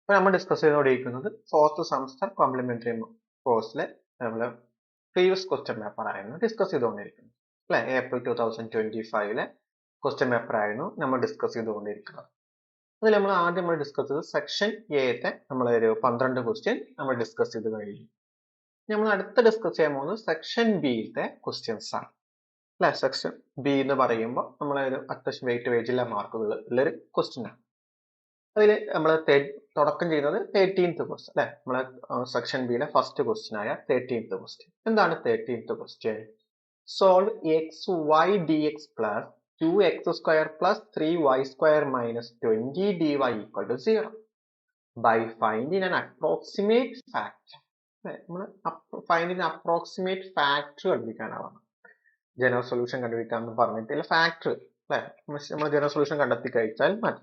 അപ്പോൾ നമ്മൾ ഡിസ്കസ് ചെയ്തുകൊണ്ടിരിക്കുന്നത് ഫോർത്ത് സെമസ്റ്റർ കോംപ്ലിമെന്ററി കോഴ്സിലെ നമ്മൾ പ്രീവിയസ് ക്വസ്റ്റ്യൻ പേപ്പർ ആയിരുന്നു ഡിസ്കസ് ചെയ്തുകൊണ്ടിരിക്കുന്നത് അല്ലെ. ഏപ്രിൽ 2025 ക്വസ്റ്റ്യൻ പേപ്പർ ആയിരുന്നു നമ്മൾ ഡിസ്കസ് ചെയ്തുകൊണ്ടിരിക്കുന്നത്. അതിൽ നമ്മൾ ആദ്യം ഡിസ്കസ് ചെയ്തത് സെക്ഷൻ എത്തെ നമ്മൾ ഒരു 12 ക്വസ്റ്റ്യൻ നമ്മൾ ഡിസ്കസ് ചെയ്ത് കഴിഞ്ഞു. നമ്മൾ അടുത്ത ഡിസ്കസ് ചെയ്യാൻ പോകുന്നത് സെക്ഷൻ ബിയിലത്തെ ക്വസ്റ്റ്യൻസ് ആണ് അല്ലെ. സെക്ഷൻ ബി എന്ന് പറയുമ്പോൾ നമ്മളൊരു അത്യാവശ്യം വെയിറ്റേജുള്ള മാർക്കുകൾ ഉള്ളൊരു ക്വസ്റ്റ്യൻ ആണ്. അതിൽ നമ്മൾ തുടക്കം ചെയ്യുന്നത് 13th ക്വസ്റ്റ്യൻ അല്ലെ. നമ്മളെ സെക്ഷൻ ബിയിലെ ഫസ്റ്റ് ക്വസ്റ്റ്യൻ ആയ 13th ക്വസ്റ്റ്യൻ. എന്താണ് 13th question? Solve x y d X plus 2x² plus 3y² minus 20 dy equal to 0 by finding an approximate factor. നമ്മൾ ഫൈൻഡിങ് അപ്രോക്സിമേറ്റ് ഫാക്ടർ കണ്ടുപിടിക്കാനാണ്. ജനറൽ സൊല്യൂഷൻ കണ്ടുപിടിക്കാന്ന് പറഞ്ഞിട്ടില്ല, factor അല്ലെ. നമ്മൾ general solution കണ്ടെത്തി കഴിച്ചാൽ മതി.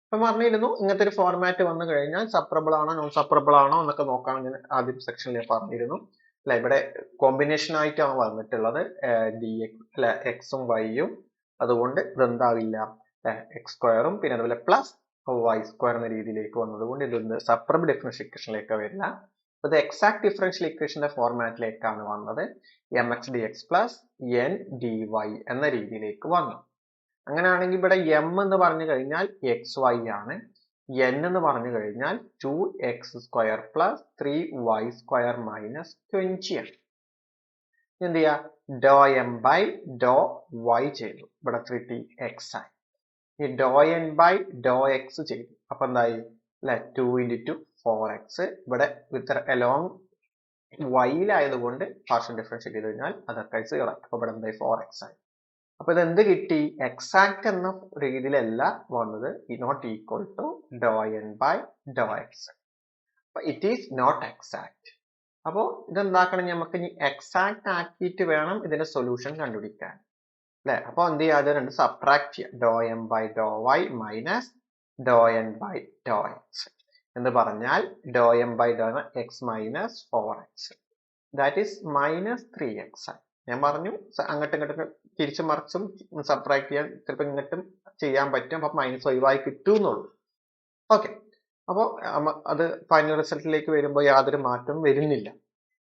അപ്പൊ പറഞ്ഞിരുന്നു ഇങ്ങനത്തെ ഒരു ഫോർമാറ്റ് വന്നു കഴിഞ്ഞാൽ സപ്പറബിൾ ആണോ നോൺ സപ്പറബിൾ ആണോ എന്നൊക്കെ നോക്കാൻ ഞാൻ ആദ്യം സെക്ഷനിൽ പറഞ്ഞിരുന്നു അല്ലെ. ഇവിടെ കോമ്പിനേഷൻ ആയിട്ടാണ് വന്നിട്ടുള്ളത് ഡി എക്സ് അല്ലെ, എക്സും വൈയും. അതുകൊണ്ട് ഇതെന്താവില്ല x² പിന്നെ അതുപോലെ പ്ലസ് y² എന്ന രീതിയിലേക്ക് വന്നതുകൊണ്ട് ഇതൊന്ന് സപ്പറബിൾ ഡിഫറൻഷ്യൽ ഇക്വേഷനിലേക്ക് വരില്ല. ഇത് എക്സാക്ട് ഡിഫറൻഷ്യൽ ഇക്വേഷന്റെ ഫോർമാറ്റിലേക്കാണ് വന്നത്. mx dx plus n dy എന്ന രീതിയിലേക്ക് വന്നു. അങ്ങനെയാണെങ്കിൽ ഇവിടെ m എന്ന് പറഞ്ഞു കഴിഞ്ഞാൽ xy ആണ്, n എന്ന് പറഞ്ഞു കഴിഞ്ഞാൽ 2x² പ്ലസ് 3y² മൈനസ് 20 ആണ്. എന്ത് ചെയ്യാ, ഡോ എം ബൈ ഡോ വൈ ചെയ്തു, ഇവിടെ 3x ആയി. ഈ ഡോ എൻ ബൈ ഡോ എക്സ് ചെയ്തു, അപ്പൊ എന്തായി അല്ലെ 2 × 4x. ഇവിടെ വിത്ത് അലോങ് വൈയിലായതുകൊണ്ട് പാർഷ്യൽ ഡിഫറൻഷ്യൽ ചെയ്ത് കഴിഞ്ഞാൽ അതൊക്കെ 0. അപ്പൊ ഇവിടെ എന്തായി 4x ആയി. അപ്പൊ ഇത് എന്ത് കിട്ടി? എക്സാക്ട് എന്ന രീതിയിലല്ല വന്നത്, not equal to do N by do x. അപ്പൊ ഇറ്റ് ഈസ് നോട്ട് എക്സാക്ട്. അപ്പോ ഇതെന്താക്കണം, നമുക്ക് ഇനി എക്സാക്ട് ആക്കിയിട്ട് വേണം ഇതിന്റെ സൊല്യൂഷൻ കണ്ടുപിടിക്കാൻ അല്ലെ. അപ്പൊ എന്ത് ചെയ്യാതെ രണ്ട് സബ്ട്രാക്ട് ചെയ്യാം. Do M by do Y minus do N by do X എന്ന് പറഞ്ഞാൽ do M by do X minus 4x that is minus 3x ആയി. ഞാൻ പറഞ്ഞു അങ്ങോട്ടും ഇങ്ങോട്ടും തിരിച്ചു മറിച്ചും സബ്ട്രാക്ട് ചെയ്യാൻ ചിലപ്പോൾ ഇങ്ങോട്ടും ചെയ്യാൻ പറ്റും. അപ്പൊ മൈനസ് ഒഴിവായി കിട്ടുന്നുള്ളൂ. ഓക്കെ, അപ്പോൾ അത് ഫൈനൽ റിസൾട്ടിലേക്ക് വരുമ്പോൾ യാതൊരു മാറ്റവും വരുന്നില്ല.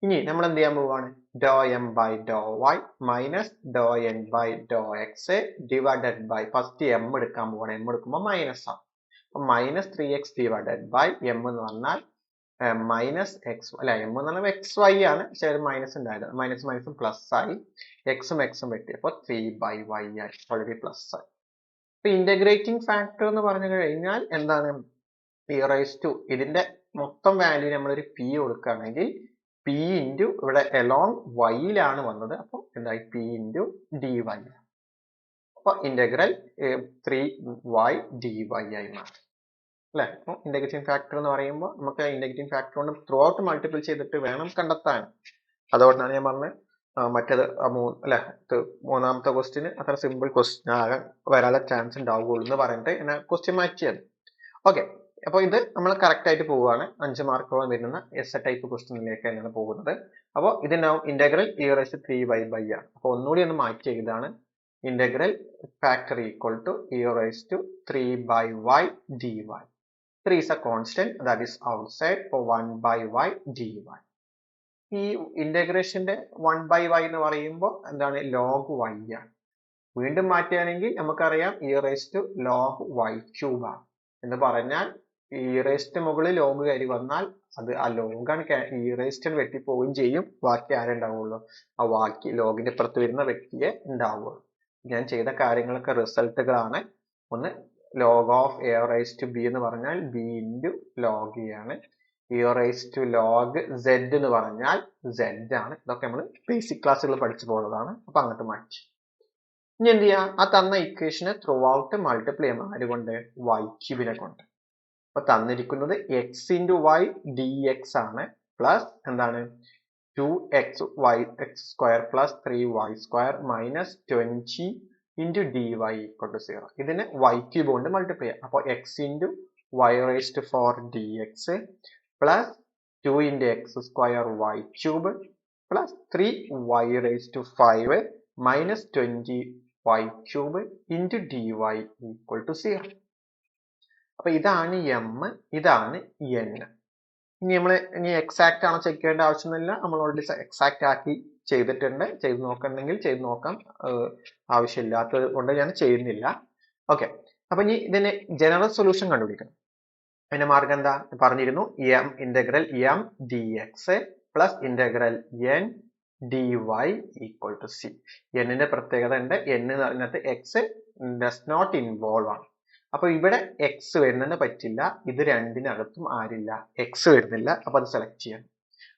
ഇനി നമ്മൾ എന്ത് ചെയ്യാൻ പോവാണ്? Do M by do Y minus do N by do X divided by first M എടുക്കാൻ പോവാണ്. എം എടുക്കുമ്പോൾ മൈനസ് ആണ്. അപ്പൊ minus 3x divided by M എന്ന് പറഞ്ഞാൽ മൈനസ് എക്സ് അല്ലെ. എം എന്ന് പറഞ്ഞാൽ എക്സ് വൈ ആണ്, പക്ഷെ അത് മൈനസ് ഉണ്ടായത്. മൈനസ് മൈനസും പ്ലസ് ആയി, എക്സും വെട്ടി അപ്പൊ 3/y ആയി, ഓൾറെഡി പ്ലസ് ആയി. ഇപ്പൊ ഇന്റഗ്രേറ്റിംഗ് ഫാക്ടർ എന്ന് പറഞ്ഞു കഴിഞ്ഞാൽ എന്താണ്? ഇതിന്റെ മൊത്തം വാല്യൂ നമ്മളൊരു p കൊടുക്കുകയാണെങ്കിൽ p ഇൻറ്റു ഇവിടെ എലോങ് വൈയിലാണ് വന്നത്, അപ്പൊ എന്തായി p ഇൻറ്റു dy. അപ്പൊ ഇന്റഗ്രൽ 3y dy ആയി മാറി അല്ലെ. അപ്പൊ ഇന്റഗ്രേറ്റിംഗ് ഫാക്ടർ എന്ന് പറയുമ്പോൾ നമുക്ക് ഇന്റഗ്രേറ്റിംഗ് ഫാക്ടർ കൊണ്ട് ത്രൂ ഔട്ട് മൾട്ടിപ്പിൾ ചെയ്തിട്ട് വേണം കണ്ടെത്താൻ. അതുകൊണ്ടാണ് ഞാൻ പറഞ്ഞത് മറ്റേത് അല്ലെ മൂന്നാമത്തെ ക്വസ്റ്റ്യന് അത്ര സിമ്പിൾ ക്വസ്റ്റ്യൻ ആകാൻ വരാനുള്ള ചാൻസ് ഉണ്ടാവുകയുള്ളൂ എന്ന് പറഞ്ഞിട്ട് എന്നെ ക്വസ്റ്റ്യൻ മാറ്റിയത്. ഓക്കെ, അപ്പൊ ഇത് നമ്മൾ കറക്റ്റ് ആയിട്ട് പോവുകയാണ്. 5 മാർക്കോളം വരുന്ന എസ് ടൈപ്പ് ക്വസ്റ്റ്യനിലേക്ക് തന്നെയാണ് പോകുന്നത്. അപ്പോൾ ഇതിനാവും ഇന്റഗ്രൽ e⁻³ ആണ്. അപ്പൊ ഒന്നുകൂടി ഒന്ന് മാറ്റി എഴുതാണ്. Integral factor equal to e⁻³ dy. 3 is a constant that is outside for 1/y dy. ഈ ഇന്റഗ്രേഷന്റെ 1/y എന്ന് പറയുമ്പോൾ എന്താണ്? log y ആണ്. വീണ്ടും മാറ്റുകയാണെങ്കിൽ നമുക്കറിയാം e⁻³ ആണ് എന്ന് പറഞ്ഞാൽ മുകളിൽ ലോഗ് കയറി വന്നാൽ അത് ആ ലോഗാണ് വെട്ടിപ്പോവുകയും ചെയ്യും. ബാക്കി ആരുണ്ടാവുള്ളൂ? ആ ബാക്കി ലോഗിന്റെ ഇപ്പുറത്ത് വരുന്ന വ്യക്തിയെ ഉണ്ടാവുള്ളൂ. ഞാൻ ചെയ്ത കാര്യങ്ങളൊക്കെ റിസൾട്ടുകളാണ്. ഒന്ന് ലോഗ് ഓഫ് a⁻b എന്ന് പറഞ്ഞാൽ b ഇൻറ്റു log e ആണ്. e⁻log z എന്ന് പറഞ്ഞാൽ z ആണ്. ഇതൊക്കെ നമ്മൾ ബേസിക് ക്ലാസ്സുകൾ പഠിച്ചു പോകുന്നതാണ്. അപ്പൊ അങ്ങോട്ട് മാറ്റി. ഇനി എന്ത് ചെയ്യാം? ആ തന്ന ഇക്വേഷനെ ത്രൂ ഔട്ട് മൾട്ടിപ്ലൈ ചെയ്യാം. ആരുകൊണ്ട്? y³ കൊണ്ട്. അപ്പൊ തന്നിരിക്കുന്നത് x ഇൻറ്റു y dx ആണ്, പ്ലസ് എന്താണ് 2x² plus 3y² minus 20 into dy equal to 0. ഇതിനെ y³ കൊണ്ട് മൾട്ടിപ്ലൈ ചെയ്യാം. അപ്പൊ x into y⁴ dx plus 2 into x² y³ plus 3y⁵ minus 20y³ into dy equal to 0. അപ്പൊ ഇതാണ് M, ഇതാണ് N. ഇനി എക്സാക്ട് ആണോ ചെക്ക് ചെയ്യേണ്ട ആവശ്യമൊന്നുമില്ല, നമ്മൾ ഓൾറെഡി എക്സാക്ട് ആക്കി ചെയ്തിട്ടുണ്ട്. ചെയ്ത് നോക്കണമെങ്കിൽ ചെയ്ത് നോക്കാം, ആവശ്യമില്ലാത്തത് കൊണ്ട് ഞാൻ ചെയ്യുന്നില്ല. ഓക്കെ, അപ്പൊ ഇനി ഇതിന് ജനറൽ സൊല്യൂഷൻ കണ്ടുപിടിക്കണം. അതിന്റെ മാർഗം എന്താ പറഞ്ഞിരുന്നു, M integral M D X plus integral N D Y equal to C. എന്നിന്റെ പ്രത്യേകത ഉണ്ട്, അതിനകത്ത് എക്സ് ഡസ് നോട്ട് ഇൻവോൾവ് ആണ്. അപ്പൊ ഇവിടെ എക്സ് വരുന്നതിന് പറ്റില്ല, ഇത് രണ്ടിനകത്തും ആരില്ല, എക്സ് വരുന്നില്ല. അപ്പൊ അത് സെലക്ട് ചെയ്യാം.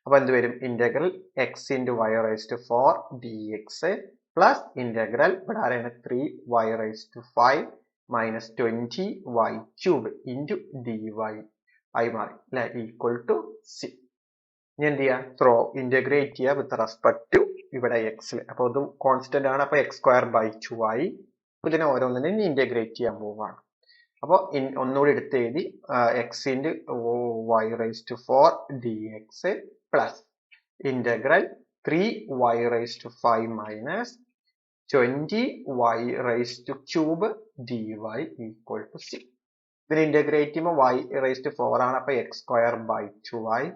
അപ്പൊ എന്ത് വരും, integral x into y raise to 4 d X plus integral ഇവിടെ ആരാണ് 3 y raise to 5 minus 20 y cube into D y ആയി മാറി അല്ലെ, ഈക്വൽ ടു സി. ഇനി എന്ത് ചെയ്യാം, ഇന്റഗ്രേറ്റ് ചെയ്യുക വിത്ത് റെസ്പെക്ട് ടു ഇവിടെ എക്സിൽ. അപ്പൊ ഇത് കോൺസ്റ്റന്റ് ആണ്, അപ്പൊ എക്സ് സ്ക്വയർ ബൈ 2 ആയി. ഇതിനെ ഓരോന്നിനും ഇന്റഗ്രേറ്റ് ചെയ്യാൻ പോവാണ്. അപ്പോൾ ഒന്നുകൂടി എടുത്ത് എഴുതി, x into y raise to 4 d X plus integral 3 y raise to 5 minus 20 y raise to cube d Y equal to c. ഇതിന് ഇന്റഗ്രേറ്റ് ചെയ്യുമ്പോൾ വൈ റൈസ് ടു 4 ആണ്, അപ്പൊ എക്സ് സ്ക്വയർ ബൈ 2 ആയി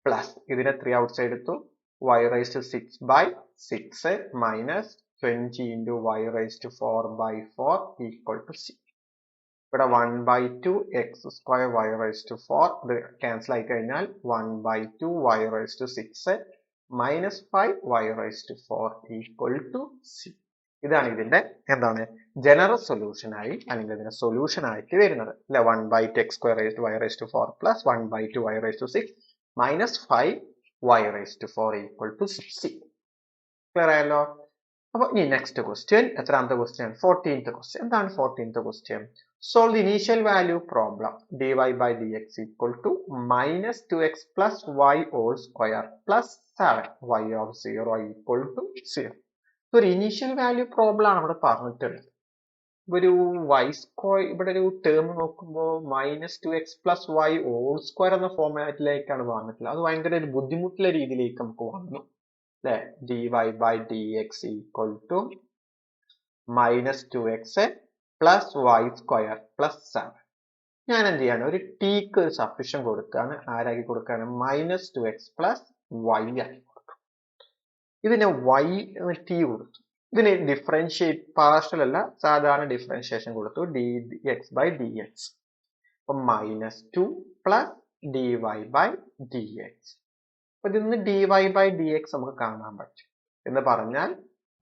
പ്ലസ് ഇതിനെ 3 ഔട്ട് സൈഡ് എടുത്തു, y raise to 6 by 6 minus 20 into y raise to 4 by 4 equal to c. ഇവിടെ 1 by 2 x square y raise to 4 ഇത് cancel ആയി കഴിഞ്ഞാൽ 1 by 2 y raise to 6 minus 5 y raise to 4 equal to c. ഇതാണ് ഇതിന്റെ എന്താണ് general solution ആയി, അല്ലെങ്കിൽ ഇതിന്റെ സൊല്യൂഷൻ ആയിട്ട് വരുന്നത് അല്ലെ. 1 by 2 x square raise to y raise to 4 plus 1 by 2 y raise to 6 minus 5 y raise to 4 equal to c. Clear ആയല്ലോ. അപ്പൊ ഇനി നെക്സ്റ്റ് ക്വസ്റ്റ്യൻ, എത്രാമത്തെ ക്വസ്റ്റ്യൻ, 14th ക്വസ്റ്റ്യൻ. എന്താണ് 14th question? Solve the initial value problem dy by dx equal to minus 2x plus y whole square plus 7 y of 0 equal to 0. ഒരു initial value problem ആണ് ഇവിടെ പറഞ്ഞിട്ടുള്ളത്. ഒരു y square, ഇവിടെ ഒരു term നോക്കുമ്പോൾ minus 2x plus Y whole square എന്ന ഫോർമാറ്റിലേക്കാണ് വന്നിട്ടുള്ളത്. അത് ഭയങ്കര ഒരു ബുദ്ധിമുട്ടുള്ള രീതിയിലേക്ക് നമുക്ക് വന്നു അല്ലെ. dy by dx equal to minus 2x plus y square plus 7. ഞാൻ എന്ത് ചെയ്യാണ്, ഒരു ടിക്ക് ഒരു സഫിഷ്യൻ കൊടുക്കുകയാണ്. ആരാക്കി കൊടുക്കുകയാണ്, മൈനസ് 2x പ്ലസ് വൈ ആക്കി കൊടുക്കും. ഇതിനെ വൈ ടി കൊടുത്തു. ഇതിന് ഡിഫറൻഷിയേറ്റ് പാർഷ്യൽ അല്ല, സാധാരണ ഡിഫറൻഷിയേഷൻ കൊടുത്തു, D X by D X. അപ്പൊ minus 2 plus D Y by D X. അപ്പൊ ഇതിന്ന് D Y by D X നമുക്ക് കാണാൻ പറ്റും എന്ന് പറഞ്ഞാൽ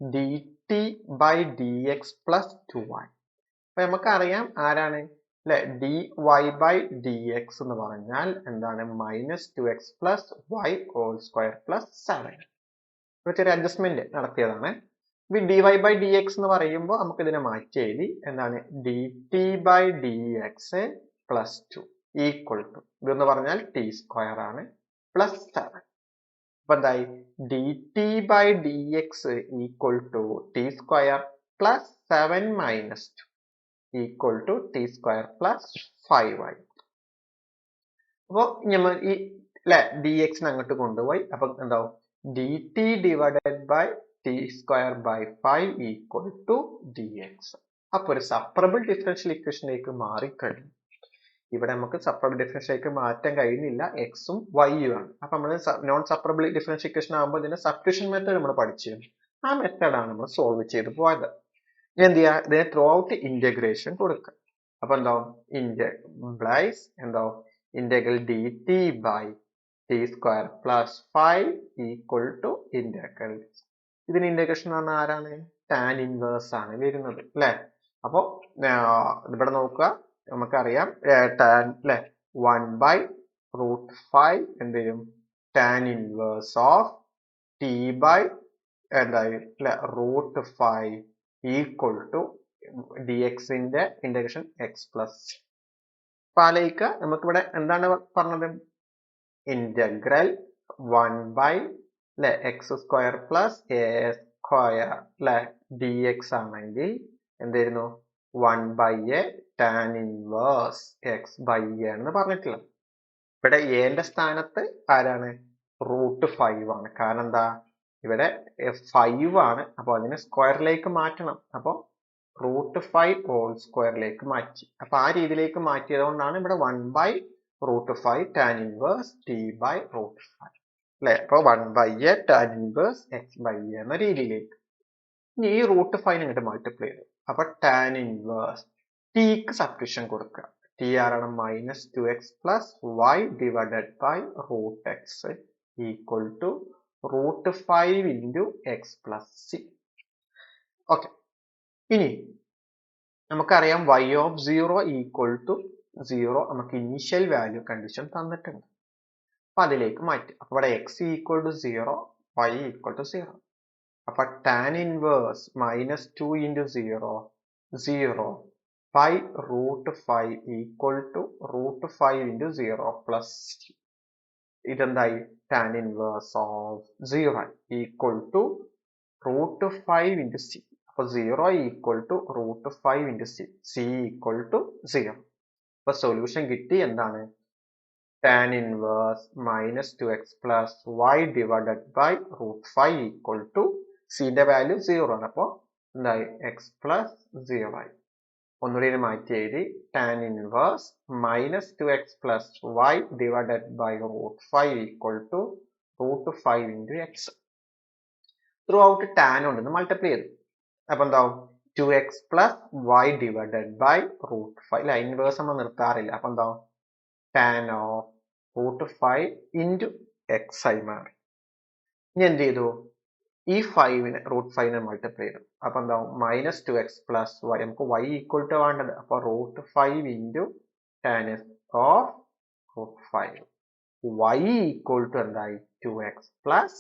D T by D X plus 2y. അപ്പൊ നമുക്കറിയാം ആരാണ് അല്ലെ, D Y by D X എന്ന് പറഞ്ഞാൽ എന്താണ്, minus 2x plus Y whole square plus 7. ഒരു ചെറിയ അഡ്ജസ്റ്റ്മെന്റ് നടത്തിയതാണ്. D Y by D X എന്ന് പറയുമ്പോൾ നമുക്ക് ഇതിനെ മാറ്റി എഴുതി, എന്താണ്, d T by D X plus 2 equal to ഇതെന്ന് പറഞ്ഞാൽ ടി സ്ക്വയർ ആണ് പ്ലസ് 7. അപ്പൊ എന്തായി, d T by D X equal to t square plus 7 minus 2 equal to t square plus 5 ആയി. അപ്പൊ നമ്മൾ ഈ അല്ലെ ഡി എക്സിന് അങ്ങോട്ട് കൊണ്ടുപോയി, അപ്പൊ എന്താവും, d t divided by t square by 5 equal to d X. അപ്പൊ ഒരു സെപ്പറബിൾ ഡിഫറൻഷ്യൽ ഇക്വേഷനിലേക്ക് മാറിക്കഴിഞ്ഞു. ഇവിടെ നമുക്ക് സെപ്പറബിൾ ഡിഫറൻഷ്യലേക്ക് മാറ്റാൻ കഴിയുന്നില്ല, എക്സും വൈയും ആണ്. അപ്പൊ നമ്മൾ നോൺ സെപ്പറബിൾ ഡിഫറൻഷ്യൽ ഇക്വേഷൻ ആകുമ്പോൾ ഇതിന്റെ സബ്സ്റ്റിറ്റ്യൂഷൻ മെത്തേഡ് നമ്മൾ പഠിച്ചിരുന്നു. ആ മെത്തേഡാണ് നമ്മൾ സോൾവ് ചെയ്ത് പോയത്. ഇനി എന്ത് ചെയ്യാ, ഇതിനെ ത്രൂ ഔട്ട് ഇന്റഗ്രേഷൻ കൊടുക്കുക. അപ്പൊ എന്താവും, ഇംപ്ലൈസ് എന്താവും, integral d T by t square plus 5 equal to integral. ഇതിന് ഇന്റഗ്രേഷൻ എന്ന് പറഞ്ഞാൽ ആരാണ്, ടാൻ ഇൻവേഴ്സ് ആണ് വരുന്നത് അല്ലെ. അപ്പൊ ഇവിടെ നോക്കുക, നമുക്കറിയാം ടാൻ അല്ലെ 1 ബൈ റൂട്ട് 5 എന്ത് വരും, tan inverse of t by എന്തായി അല്ലെ റൂട്ട് 5 ഈക്വൽ ടു ഡി എക്സിന്റെ ഇന്റഗ്രേഷൻ എക്സ് പ്ലസ്. ആലോചിക്കുക, നമുക്കിവിടെ എന്താണ് പറഞ്ഞത്, ഇന്റഗ്രൽ 1 ബൈ അല്ലെ x square plus a square അല്ലെ ഡി എക്സ് ആണെങ്കിൽ എന്തായിരുന്നു, 1 by a tan inverse x by a എന്ന് പറഞ്ഞിട്ടുള്ളത്. ഇവിടെ എന്റെ സ്ഥാനത്ത് ആരാണ്, റൂട്ട് 5 ആണ്. കാരണം എന്താ, ഇവിടെ 5 ആണ്, അപ്പൊ അതിനെ സ്ക്വയറിലേക്ക് മാറ്റണം. അപ്പൊ √5 ഹോൾ സ്ക്വയറിലേക്ക് മാറ്റി. അപ്പൊ ആ രീതിയിലേക്ക് മാറ്റിയത് കൊണ്ടാണ് ഇവിടെ 1/√5 tan ഇൻവേഴ്സ് t/√5 അല്ലെ. അപ്പൊ 1/a tan ഇൻവേഴ്സ് x/a എന്ന രീതിയിലേക്ക്. ഇനി ഈ √5 ഇങ്ങോട്ട് മൾട്ടിപ്ലൈ ചെയ്തു. അപ്പൊ tan ഇൻവേഴ്സ് tക്ക് സബ്സ്റ്റിറ്റ്യൂഷൻ കൊടുക്കുക. t ആരാണ് -2x plus y divided by √x equal to √5 into x plus c. Okay, ഇനി നമുക്കറിയാം y of 0 equal to 0 നമുക്ക് ഇനീഷ്യൽ വാല്യൂ കണ്ടീഷൻ തന്നിട്ടുണ്ട്. അപ്പൊ അതിലേക്ക് മാറ്റി. അപ്പൊ ഇവിടെ x equal to 0, y equal to 0. അപ്പൊ tan inverse -2 into 0, 0 by √5 equal to √5 into 0 plus ഇതെന്തായി tan inverse of 0 equal to √5 into c. അപ്പൊ 0 equal to √5 into c, c equal to 0. അപ്പൊ solution കിട്ടി. എന്താണ്? tan inverse -2x plus y divided by √5 equal to c ന്റെ value 0 ആണ്. അപ്പൊ എന്തായി? x plus 0 ആയി. ഒന്നുകൂടി മാറ്റി എഴുതി. tan inverse -2x plus y divided by √5 equal to √5 into x. Through out tan ഉണ്ടെന്ന് മൾട്ടിപ്ലൈ ചെയ്തു. അപ്പൊ എന്താവും? 2x plus y divided by √5. അല്ല, ഇൻവേഴ്സ് നമ്മൾ നിർത്താറില്ല. അപ്പൊ എന്താവും? tan of √5 into x ആയി മാറി. ഇനി എന്ത് ചെയ്തു? ഈ √5 മൾട്ടിപ്ലൈ ചെയ്തു. അപ്പൊ എന്താവും? -2x plus y. നമുക്ക് y ഈക്വൽ ടു വേണ്ടത്. അപ്പൊ √5 into tan of √5. y equal to എന്തായി? 2x plus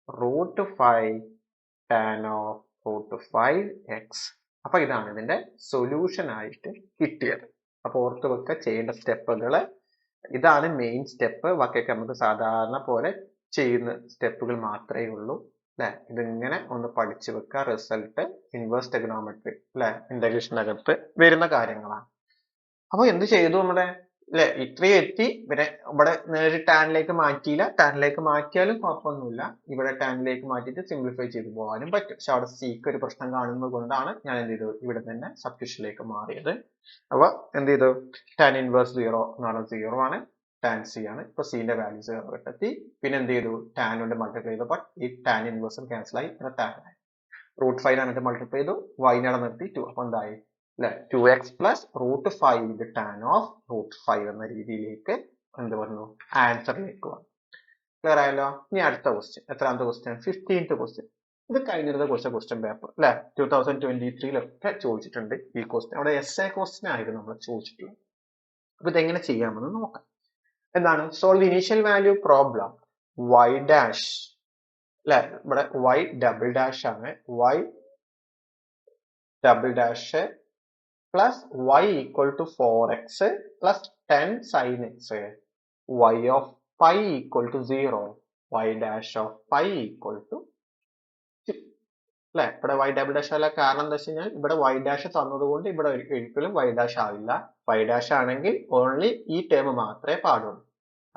√5 tan of √5x. അപ്പൊ ഇതാണ് ഇതിന്റെ സൊല്യൂഷൻ ആയിട്ട് കിട്ടിയത്. അപ്പൊ ഓർത്ത് വെക്കുക ചെയ്യേണ്ട സ്റ്റെപ്പുകള്. ഇതാണ് മെയിൻ സ്റ്റെപ്പ്. ബാക്കിയൊക്കെ നമുക്ക് സാധാരണ പോലെ ചെയ്യുന്ന സ്റ്റെപ്പുകൾ മാത്രമേ ഉള്ളൂ അല്ലെ. ഇതിങ്ങനെ ഒന്ന് പഠിച്ചു വെക്കുക. റിസൾട്ട് ഇൻവേഴ്സ് ട്രിഗണോമെട്രി അല്ലെ, ഇന്റഗ്രേഷനകത്ത് വരുന്ന കാര്യങ്ങളാണ്. അപ്പൊ എന്ത് ചെയ്തു നമ്മുടെ അല്ലെ? ഇത്രയും എത്തി. ഇവിടെ നേരിട്ട് ടാനിലേക്ക് മാറ്റിയില്ല. ടാനിലേക്ക് മാറ്റിയാലും കുഴപ്പമൊന്നുമില്ല. ഇവിടെ ടാനിലേക്ക് മാറ്റിയിട്ട് സിംപ്ലിഫൈ ചെയ്ത് പോകാനും പറ്റും. പക്ഷെ അവിടെ സിക്ക് ഒരു പ്രശ്നം കാണുന്നത് കൊണ്ടാണ് ഞാൻ എന്ത് ചെയ്തു? ഇവിടെ തന്നെ സബ്സ്റ്റിറ്റ്യൂഷനിലേക്ക് മാറിയത്. അപ്പൊ എന്ത് ചെയ്തു? tan ഇൻവേഴ്സ് 0 എന്ന് പറഞ്ഞാൽ 0 ആണ്. tan c ആണ്. ഇപ്പൊ സിന്റെ വാല്യൂ 0 കിട്ടി. പിന്നെ എന്ത് ചെയ്തു? tan കൊണ്ട് മൾട്ടിപ്ലൈ ചെയ്തപ്പോൾ ഈ tan ഇൻവേഴ്സും ക്യാൻസൽ ആയി. പിന്നെ tan ആയി. √5 ആണ് മൾട്ടിപ്ലൈ ചെയ്തു. y നെ നിർത്തി 2. അപ്പൊ എന്തായി? അല്ലെ, 2x plus √5 into tan of √5 എന്ന രീതിയിലേക്ക് എന്ത് പറഞ്ഞു? ആൻസറിലേക്ക് വന്നു. ക്ലിയർ ആയല്ലോ? ഇനി അടുത്ത ക്വസ്റ്റ്യൻ. എത്രാമത്തെ ക്വസ്റ്റ്യൻ? 15th question. ഇത് കഴിഞ്ഞിരുന്ന ക്വസ്റ്റ്യൻ പേപ്പർ അല്ലെ, 2023 ചോദിച്ചിട്ടുണ്ട് ഈ ക്വസ്റ്റ്യൻ. അവിടെ essay ക്വസ്റ്റ്യൻ ആയിരുന്നു നമ്മൾ ചോദിച്ചിട്ടുള്ളത്. അപ്പൊ ഇതെങ്ങനെ ചെയ്യാമെന്ന് നോക്കാം. എന്താണ്? Solve initial value problem y dash അല്ലെ, ഇവിടെ y ഡബിൾ ഡാഷ് ആണ്. y double dash plus y equal to 4x plus 10 sin x. y of pi equal to 0. y dash of pi equal to 2. അല്ലെ, ഇവിടെ y double dash അല്ല. കാരണം എന്താ വെച്ച് കഴിഞ്ഞാൽ ഇവിടെ y ഡാഷ് തന്നതുകൊണ്ട് ഇവിടെ ഒരിക്കലും y ഡാഷ് ആവില്ല. y ഡാഷ് ആണെങ്കിൽ ഓൺലി ഈ ടേം മാത്രമേ പാടുള്ളൂ.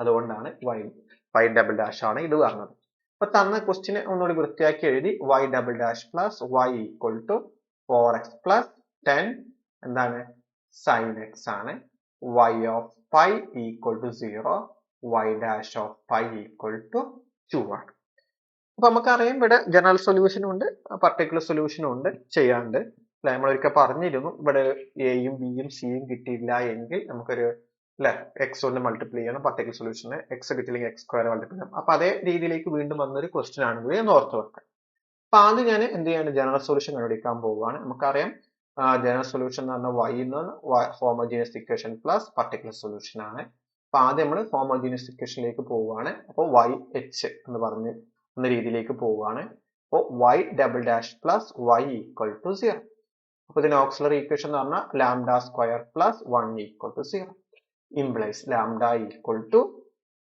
അതുകൊണ്ടാണ് y ഡബിൾ ഡാഷ് ആണ് ഇത് പറഞ്ഞത്. അപ്പൊ തന്ന ക്വസ്റ്റിനെ ഒന്നുകൂടി വൃത്തിയാക്കി എഴുതി. y double dash plus y equal to 4x plus 10 എന്താണ്? sin x ആണ്. y of pi equal to 0. y dash of pi equal to 2 ആണ്. അപ്പൊ നമുക്കറിയാം ഇവിടെ ജനറൽ സൊല്യൂഷനും ഉണ്ട്, പർട്ടിക്കുലർ സൊല്യൂഷനും ഉണ്ട് ചെയ്യാണ്ട്. അല്ലെ, നമ്മൾ ഒരിക്കൽ പറഞ്ഞിരുന്നു ഇവിടെ എയും ബിയും സിയും കിട്ടിയില്ല എങ്കിൽ നമുക്കൊരു അല്ലെ എക്സ് കൊണ്ട് മൾട്ടിപ്ലൈ ചെയ്യണം. പർട്ടിക്കുലർ സൊല്യൂഷന് എക്സ് കിട്ടില്ലെങ്കിൽ x സ്ക്വയർ മൾട്ടിപ്ലൈ ചെയ്യണം. അപ്പൊ അതേ രീതിയിലേക്ക് വീണ്ടും വന്നൊരു ക്വസ്റ്റ്യൻ ആണെങ്കിൽ എന്ന് ഓർത്ത് വെക്കാം. അപ്പൊ ആദ്യം ഞാൻ എന്ത് ചെയ്യാണ്? ജനറൽ സൊല്യൂഷൻ കണ്ടുപിടിക്കാൻ പോവുകയാണ്. നമുക്കറിയാം ജനറൽ സൊല്യൂഷൻ എന്ന് പറഞ്ഞാൽ y എന്ന് homogeneous equation plus particular solution ആണ്. അപ്പൊ ആദ്യം നമ്മൾ ഹോമോജീനിയസ് ഇക്വേഷനിലേക്ക് പോവുകയാണ്. അപ്പോൾ y h എന്ന് പറഞ്ഞ് എന്ന രീതിയിലേക്ക് പോവുകയാണ്. അപ്പോൾ y double dash plus y equal to 0. അപ്പൊ ഇതിന് ഓക്സിലറി ഇക്വേഷൻ എന്ന് പറഞ്ഞാൽ lambda square plus 1 equal to 0 implies lambda equal to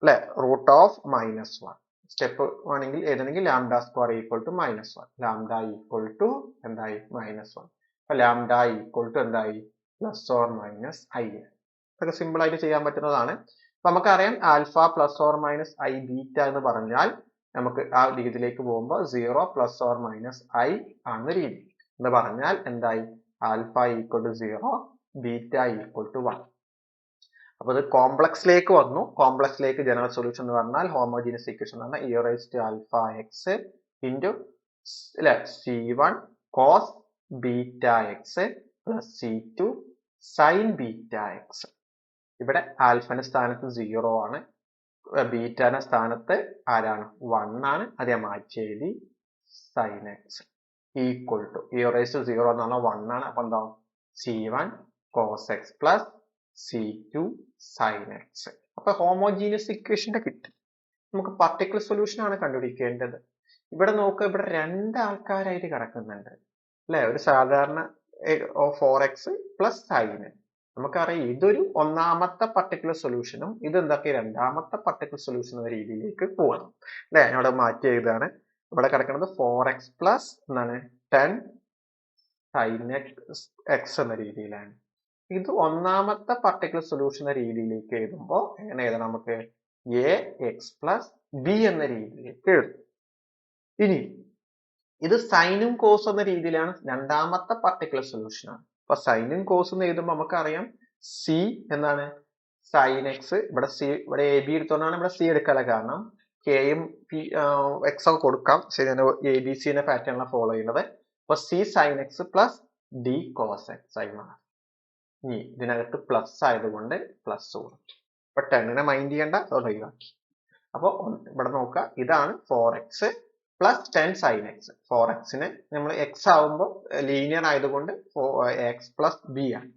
അല്ലെ റൂട്ട് ഓഫ് -1. സ്റ്റെപ്പ് ആണെങ്കിൽ ഏതെങ്കിൽ lambda square equal to -1. Lambda equal to എന്തായി? -1. അപ്പൊ ലാംഡ ഈക്വൽ ടു എന്തായി? Plus or minus i. ഇതൊക്കെ സിമ്പിൾ ആയിട്ട് ചെയ്യാൻ പറ്റുന്നതാണ്. അപ്പൊ നമുക്കറിയാം alpha plus or minus i beta എന്ന് പറഞ്ഞാൽ നമുക്ക് ആ രീതിയിലേക്ക് പോകുമ്പോൾ 0 പ്ലസ് ഓർ മൈനസ് i ആണ് രീതി എന്ന് പറഞ്ഞാൽ എന്തായി? Alpha equal to 0, beta equal to 1. അപ്പൊ ഇത് കോംപ്ലക്സിലേക്ക് വന്നു. കോംപ്ലക്സിലേക്ക് ജനറൽ സൊല്യൂഷൻ എന്ന് പറഞ്ഞാൽ ഹോമോജീനിയസ് ഇക്വേഷൻ എന്ന് പറഞ്ഞാൽ e raised to alpha x into c1 cos beta X plus c2 sin beta X. ഇവിടെ ആൽഫന്റെ സ്ഥാനത്ത് 0 ആണ്, ബീറ്റാന്റെ സ്ഥാനത്ത് ആരാണ് 1 ആണ്, അത് ഞാൻ മാറ്റി എഴുതി sin x equal to e raised to 0 എന്ന് പറഞ്ഞാൽ 1 ആണ്. അപ്പൊ എന്താവും c1 cos x plus c2 sin x. അപ്പൊ ഹോമോജീനിയസ് ഇക്വേഷന്റെ കിട്ടി. നമുക്ക് പർട്ടിക്കുലർ സൊല്യൂഷൻ ആണ് കണ്ടുപിടിക്കേണ്ടത്. ഇവിടെ നോക്കുക, ഇവിടെ രണ്ട് ആൾക്കാരായിട്ട് കിടക്കുന്നുണ്ട് അല്ലെ. ഒരു സാധാരണ 4x പ്ലസ് sin. നമുക്കറിയാം ഇതൊരു ഒന്നാമത്തെ പർട്ടിക്കുലർ സൊല്യൂഷനും ഇത് എന്തൊക്കെ രണ്ടാമത്തെ പർട്ടിക്കുലർ സൊല്യൂഷൻ എന്ന രീതിയിലേക്ക് പോകണം അല്ലെ. ഇവിടെ മാറ്റി എഴുതാണ്. ഇവിടെ കിടക്കുന്നത് 4x പ്ലസ് എന്താണ് 10 sin x എന്ന രീതിയിലാണ്. ഇത് ഒന്നാമത്തെ പർട്ടിക്കുലർ സൊല്യൂഷൻ എന്ന രീതിയിലേക്ക് എഴുതുമ്പോൾ എങ്ങനെ എഴുതാം? നമുക്ക് ax പ്ലസ് b എന്ന രീതിയിലേക്ക് എഴുതും. ഇനി ഇത് സൈനും കോസും എന്ന രീതിയിലാണ് രണ്ടാമത്തെ പർട്ടിക്കുലർ സൊല്യൂഷൻ ആണ്. അപ്പൊ സൈനും കോസും എഴുതുമ്പോൾ നമുക്കറിയാം c എന്താണ് sin x. ഇവിടെ c, ഇവിടെ a b എടുത്തോണ്ടാണ് ഇവിടെ c എടുക്കാനുള്ള കാരണം. kയും x ഒക്കെ കൊടുക്കാം. ശരി, a b c ന്റെ പാറ്റേണിലാണ് ഫോളോ ചെയ്യുന്നത്. അപ്പൊ c sin x plus d cos x ആയി മാറും. ഇനി ഇതിനകത്ത് പ്ലസ് ആയതുകൊണ്ട് പ്ലസ് കൊടുത്തു. അപ്പൊ 10നെ മൈൻഡ് ചെയ്യേണ്ട, അത് ഒഴിവാക്കി. അപ്പൊ ഇവിടെ നോക്കുക, ഇതാണ് 4x പ്ലസ് 10 sin x. 4xനെ നമ്മൾ x ആവുമ്പോൾ ലീനിയർ ആയതുകൊണ്ട് x പ്ലസ് b ആണ്.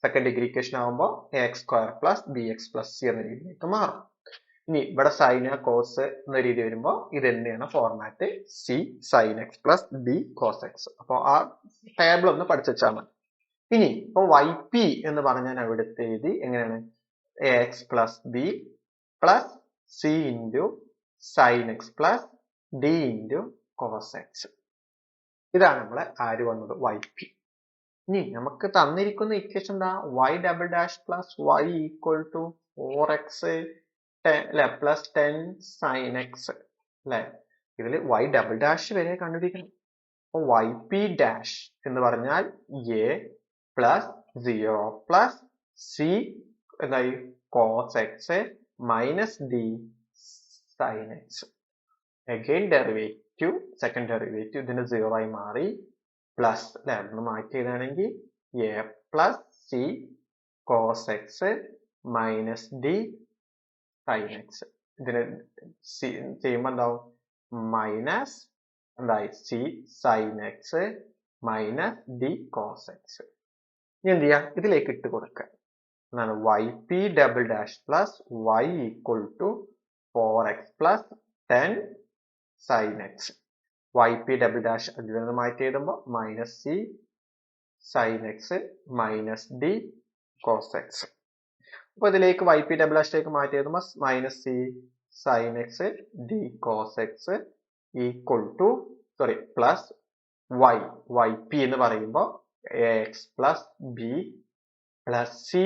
സെക്കൻഡ് ഡിഗ്രി ഇക്വേഷൻ ആവുമ്പോൾ ax square plus bx plus c എന്ന രീതിയിലേക്ക് മാറും. ഇനി ഇവിടെ സൈൻ കോസ് എന്ന രീതി വരുമ്പോൾ ഇത് തന്നെയാണ് format, c sin x plus d cos x. അപ്പൊ ആ ടേബിൾ ഒന്ന് പഠിച്ചു വെച്ചാൽ മതി. ഇനി ഇപ്പൊ yp എന്ന് പറഞ്ഞാൽ അവിടുത്തെ എഴുതി എങ്ങനെയാണ് ax plus b plus c into sin x plus d into cos x. ഇതാണ് നമ്മളെ ആര് വന്നത് yp. ഇനി നമുക്ക് തന്നിരിക്കുന്ന ഇക്വേഷൻ എന്താ? y double dash plus y equal to 4x അല്ലെ പ്ലസ് 10 sin x അല്ലെ. ഇതിൽ y ഡബിൾ ഡാഷ് വരെ കണ്ടുപിടിക്കണം. അപ്പൊ yp ഡാഷ് എന്ന് പറഞ്ഞാൽ a പ്ലസ് 0 പ്ലസ് c എന്തായി cos x minus d sin x. Again derivative, second derivative ഇതിന്റെ 0 ആയി മാറി. പ്ലസ് അല്ലെ, അതൊന്ന് മാറ്റി എഴുതുകയാണെങ്കിൽ a plus c cos x minus d sin x. ഇതിന് ചെയ്യുമ്പോൾ എന്താവും മൈനസ് എന്തായി c sin x minus d cos x. ഇനി എന്ത് ചെയ്യാം? ഇതിലേക്ക് ഇട്ട് കൊടുക്കുക. എന്താണ് yp double dash plus y equal to 4x plus 10 sin x. yp double dash അതിൽ നിന്ന് മാറ്റി എഴുതുമ്പോൾ minus c sin x minus d cos x. അപ്പൊ ഇതിലേക്ക് yp ഡബിൾ ഡാഷിലേക്ക് മാറ്റി എഴുതുമ്പോൾ minus c sin x d cos x equal to plus yp എന്ന് പറയുമ്പോൾ ax plus b plus c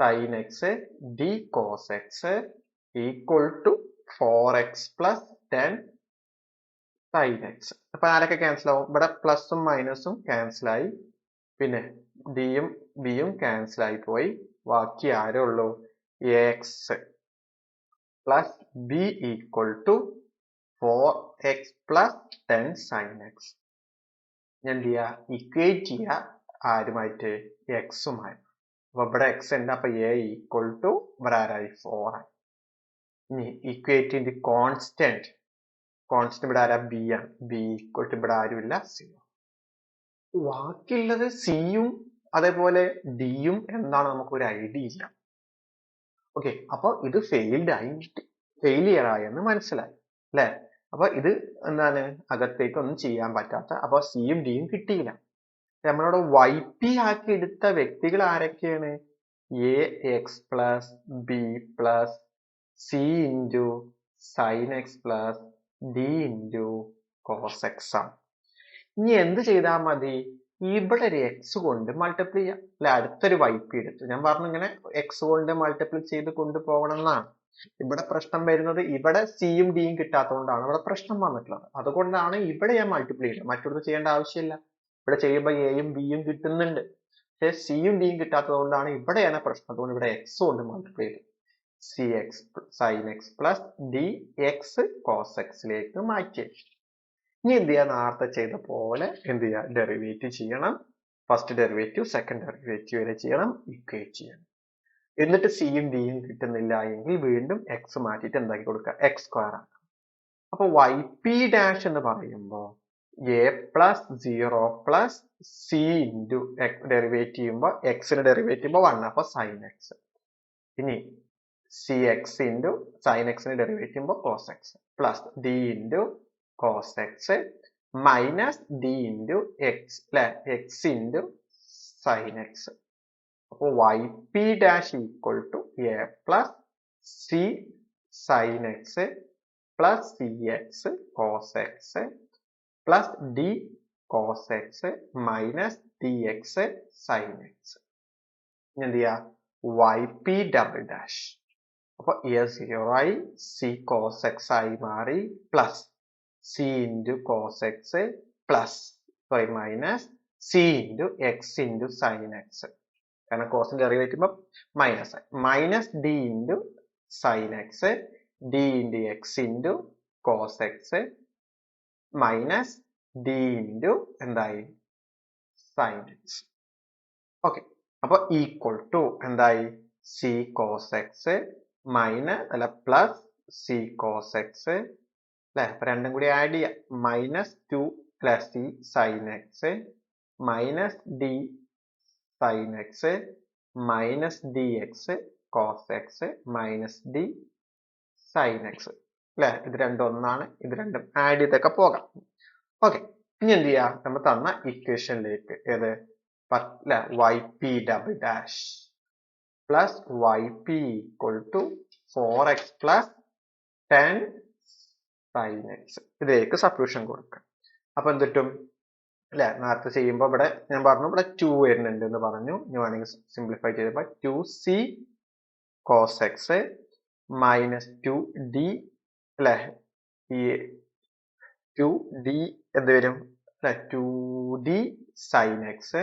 sin x d cos x equal to 4x plus 10 sin x. അപ്പൊ ആരൊക്കെ cancel ആവും? ഇവിടെ പ്ലസും മൈനസും ക്യാൻസൽ ആയി, പിന്നെ ഡിയും ബിയും ക്യാൻസൽ ആയി പോയി. ബാക്കി ആരേ ഉള്ളൂ? ax plus b equal to 4x plus 10 sin x. ഞാൻ എന്ത് ചെയ്യാ? ഇക്വേറ്റ് ചെയ്യുക ആരുമായിട്ട്? എക്സുമായി. അപ്പൊ ഇവിടെ എക്സ് ഉണ്ട്, അപ്പൊ a ഈക്വൽ ടു ഇവിടെ ആരായി 4 ആയി. ഇനി ഇക്വേറ്റ് കോൺസ്റ്റന്റ് ഇവിടെ ആരാ? ബി ആണ്. ബി ഈക്വൽ ടു ഇവിടെ ആരുമില്ല, 0. ബാക്കിയുള്ളത് സിയും അതേപോലെ ഡിയും എന്താണ് നമുക്കൊരു ഐഡിയ ഇല്ല. ഓക്കെ, അപ്പൊ ഇത് ഫെയിലിയർ ആയെന്ന് മനസ്സിലായി അല്ലെ. അപ്പൊ ഇത് എന്താണ് അകത്തേക്ക് ഒന്നും ചെയ്യാൻ പറ്റാത്ത, അപ്പൊ സിയും ഡിയും കിട്ടിയില്ല. നമ്മളോട് yp ആക്കി എടുത്ത വ്യക്തികൾ ആരൊക്കെയാണ്? ax plus b plus c into sin x plus d into cos x ആണ്. ഇനി എന്ത് ചെയ്താൽ മതി? ഇവിടെ ഒരു എക്സ് കൊണ്ട് മൾട്ടിപ്ലൈ ചെയ്യാം അല്ലെ. അടുത്തൊരു yp എടുത്തു. ഞാൻ പറഞ്ഞു ഇങ്ങനെ എക്സ് കൊണ്ട് മൾട്ടിപ്ലൈ ചെയ്ത് കൊണ്ടുപോകണം എന്നാണ്. ഇവിടെ പ്രശ്നം വരുന്നത് ഇവിടെ സിയും ഡിയും കിട്ടാത്തതുകൊണ്ടാണ് ഇവിടെ പ്രശ്നം വന്നിട്ടുള്ളത്. അതുകൊണ്ടാണ് ഇവിടെ ഞാൻ മൾട്ടിപ്ലൈ ചെയ്യുന്നത്, മറ്റൊന്നും ചെയ്യേണ്ട ആവശ്യമില്ല. ഇവിടെ ചെയ്യുമ്പോൾ എയും ബിയും കിട്ടുന്നുണ്ട്. പക്ഷെ സിയും ഡിയും കിട്ടാത്തത് കൊണ്ടാണ് ഇവിടെയാണ് പ്രശ്നം. അതുകൊണ്ട് ഇവിടെ എക്സ് കൊണ്ട് മൾട്ടിപ്ലൈ ചെയ്തു. C X sine X plus D X cos എക്സിലേക്ക് മാറ്റി. ഇനി എന്ത് ചെയ്യാം? നേരത്തെ ചെയ്ത പോലെ എന്ത് ചെയ്യുക? ഡെറിവേറ്റീവ് ചെയ്യണം. ഫസ്റ്റ് ഡെറിവേറ്റീവ് സെക്കൻഡ് ഡെറിവേറ്റീവ് വരെ ചെയ്യണം, ഇക്വേറ്റ് ചെയ്യണം. എന്നിട്ട് സിയും ഡിയും കിട്ടുന്നില്ല എങ്കിൽ വീണ്ടും എക്സ് മാറ്റിയിട്ട് എന്താക്കി കൊടുക്കുക? എക്സ് സ്ക്വയർ ആക്കാം. അപ്പൊ വൈ പി ഡാഷ് എന്ന് പറയുമ്പോൾ a plus 0 plus C into derivate ചെയ്യുമ്പോൾ എക്സിന് ഡെറിവേറ്റ് ചെയ്യുമ്പോൾ 1, അപ്പൊ സൈൻ എക്സ്. ഇനി സി എക്സ് ഇൻറ്റു സൈൻ എക്സിന് ഡെറിവേറ്റ് ചെയ്യുമ്പോൾ cos X plus d into cos X minus D into x അല്ലെ, എക്സ് ഇൻറ്റു സൈൻ എക്സ്. അപ്പോൾ y p dash equal to a plus c sine X plus c x cos X plus d cos X minus d x sine x. ഇനി എന്ത് ചെയ്യാ? Y P double dash. അപ്പൊ A 0 ആയി, C cos X ആയി മാറി, plus C into cos X plus minus C into X into sine X. കാരണം കോസിന്റെ derivate ചെയ്യുമ്പോൾ മൈനസ് ആയി, minus D into sine X D into X into cos X minus D into എന്തായി? Sine X. Okay, അപ്പൊ equal to എന്തായി? C cos X minus അല്ല plus C cos X അല്ലെ, അപ്പൊ രണ്ടും കൂടി ആഡ് ചെയ്യാം. Minus 2 plus c sine x minus d sine x minus d X cos X minus d sine x അല്ലെ. ഇത് രണ്ടും ഒന്നാണ്, ഇത് രണ്ടും ആഡ് ചെയ്തൊക്കെ പോകാം. ഓക്കെ, ഇനി എന്ത് ചെയ്യാം? നമ്മൾ തന്ന ഇക്വേഷനിലേക്ക് ഏത് y P double dash plus y p equal to 4x plus 10 sine x ഇതിലേക്ക് സബ്സ്റ്റിറ്റ്യൂഷൻ കൊടുക്കുക. അപ്പൊ എന്ത് കിട്ടും? അല്ലെ, നേരത്തെ ചെയ്യുമ്പോൾ ഇവിടെ ഞാൻ പറഞ്ഞു ഇവിടെ 2 വരുന്നുണ്ട് എന്ന് പറഞ്ഞു. ഇനി വേണമെങ്കിൽ സിംപ്ലിഫൈ ചെയ്തപ്പോൾ 2c cos X minus 2d അല്ലെ, ഈ 2d എന്ത് വരും? 2d സൈൻ എക്സ്,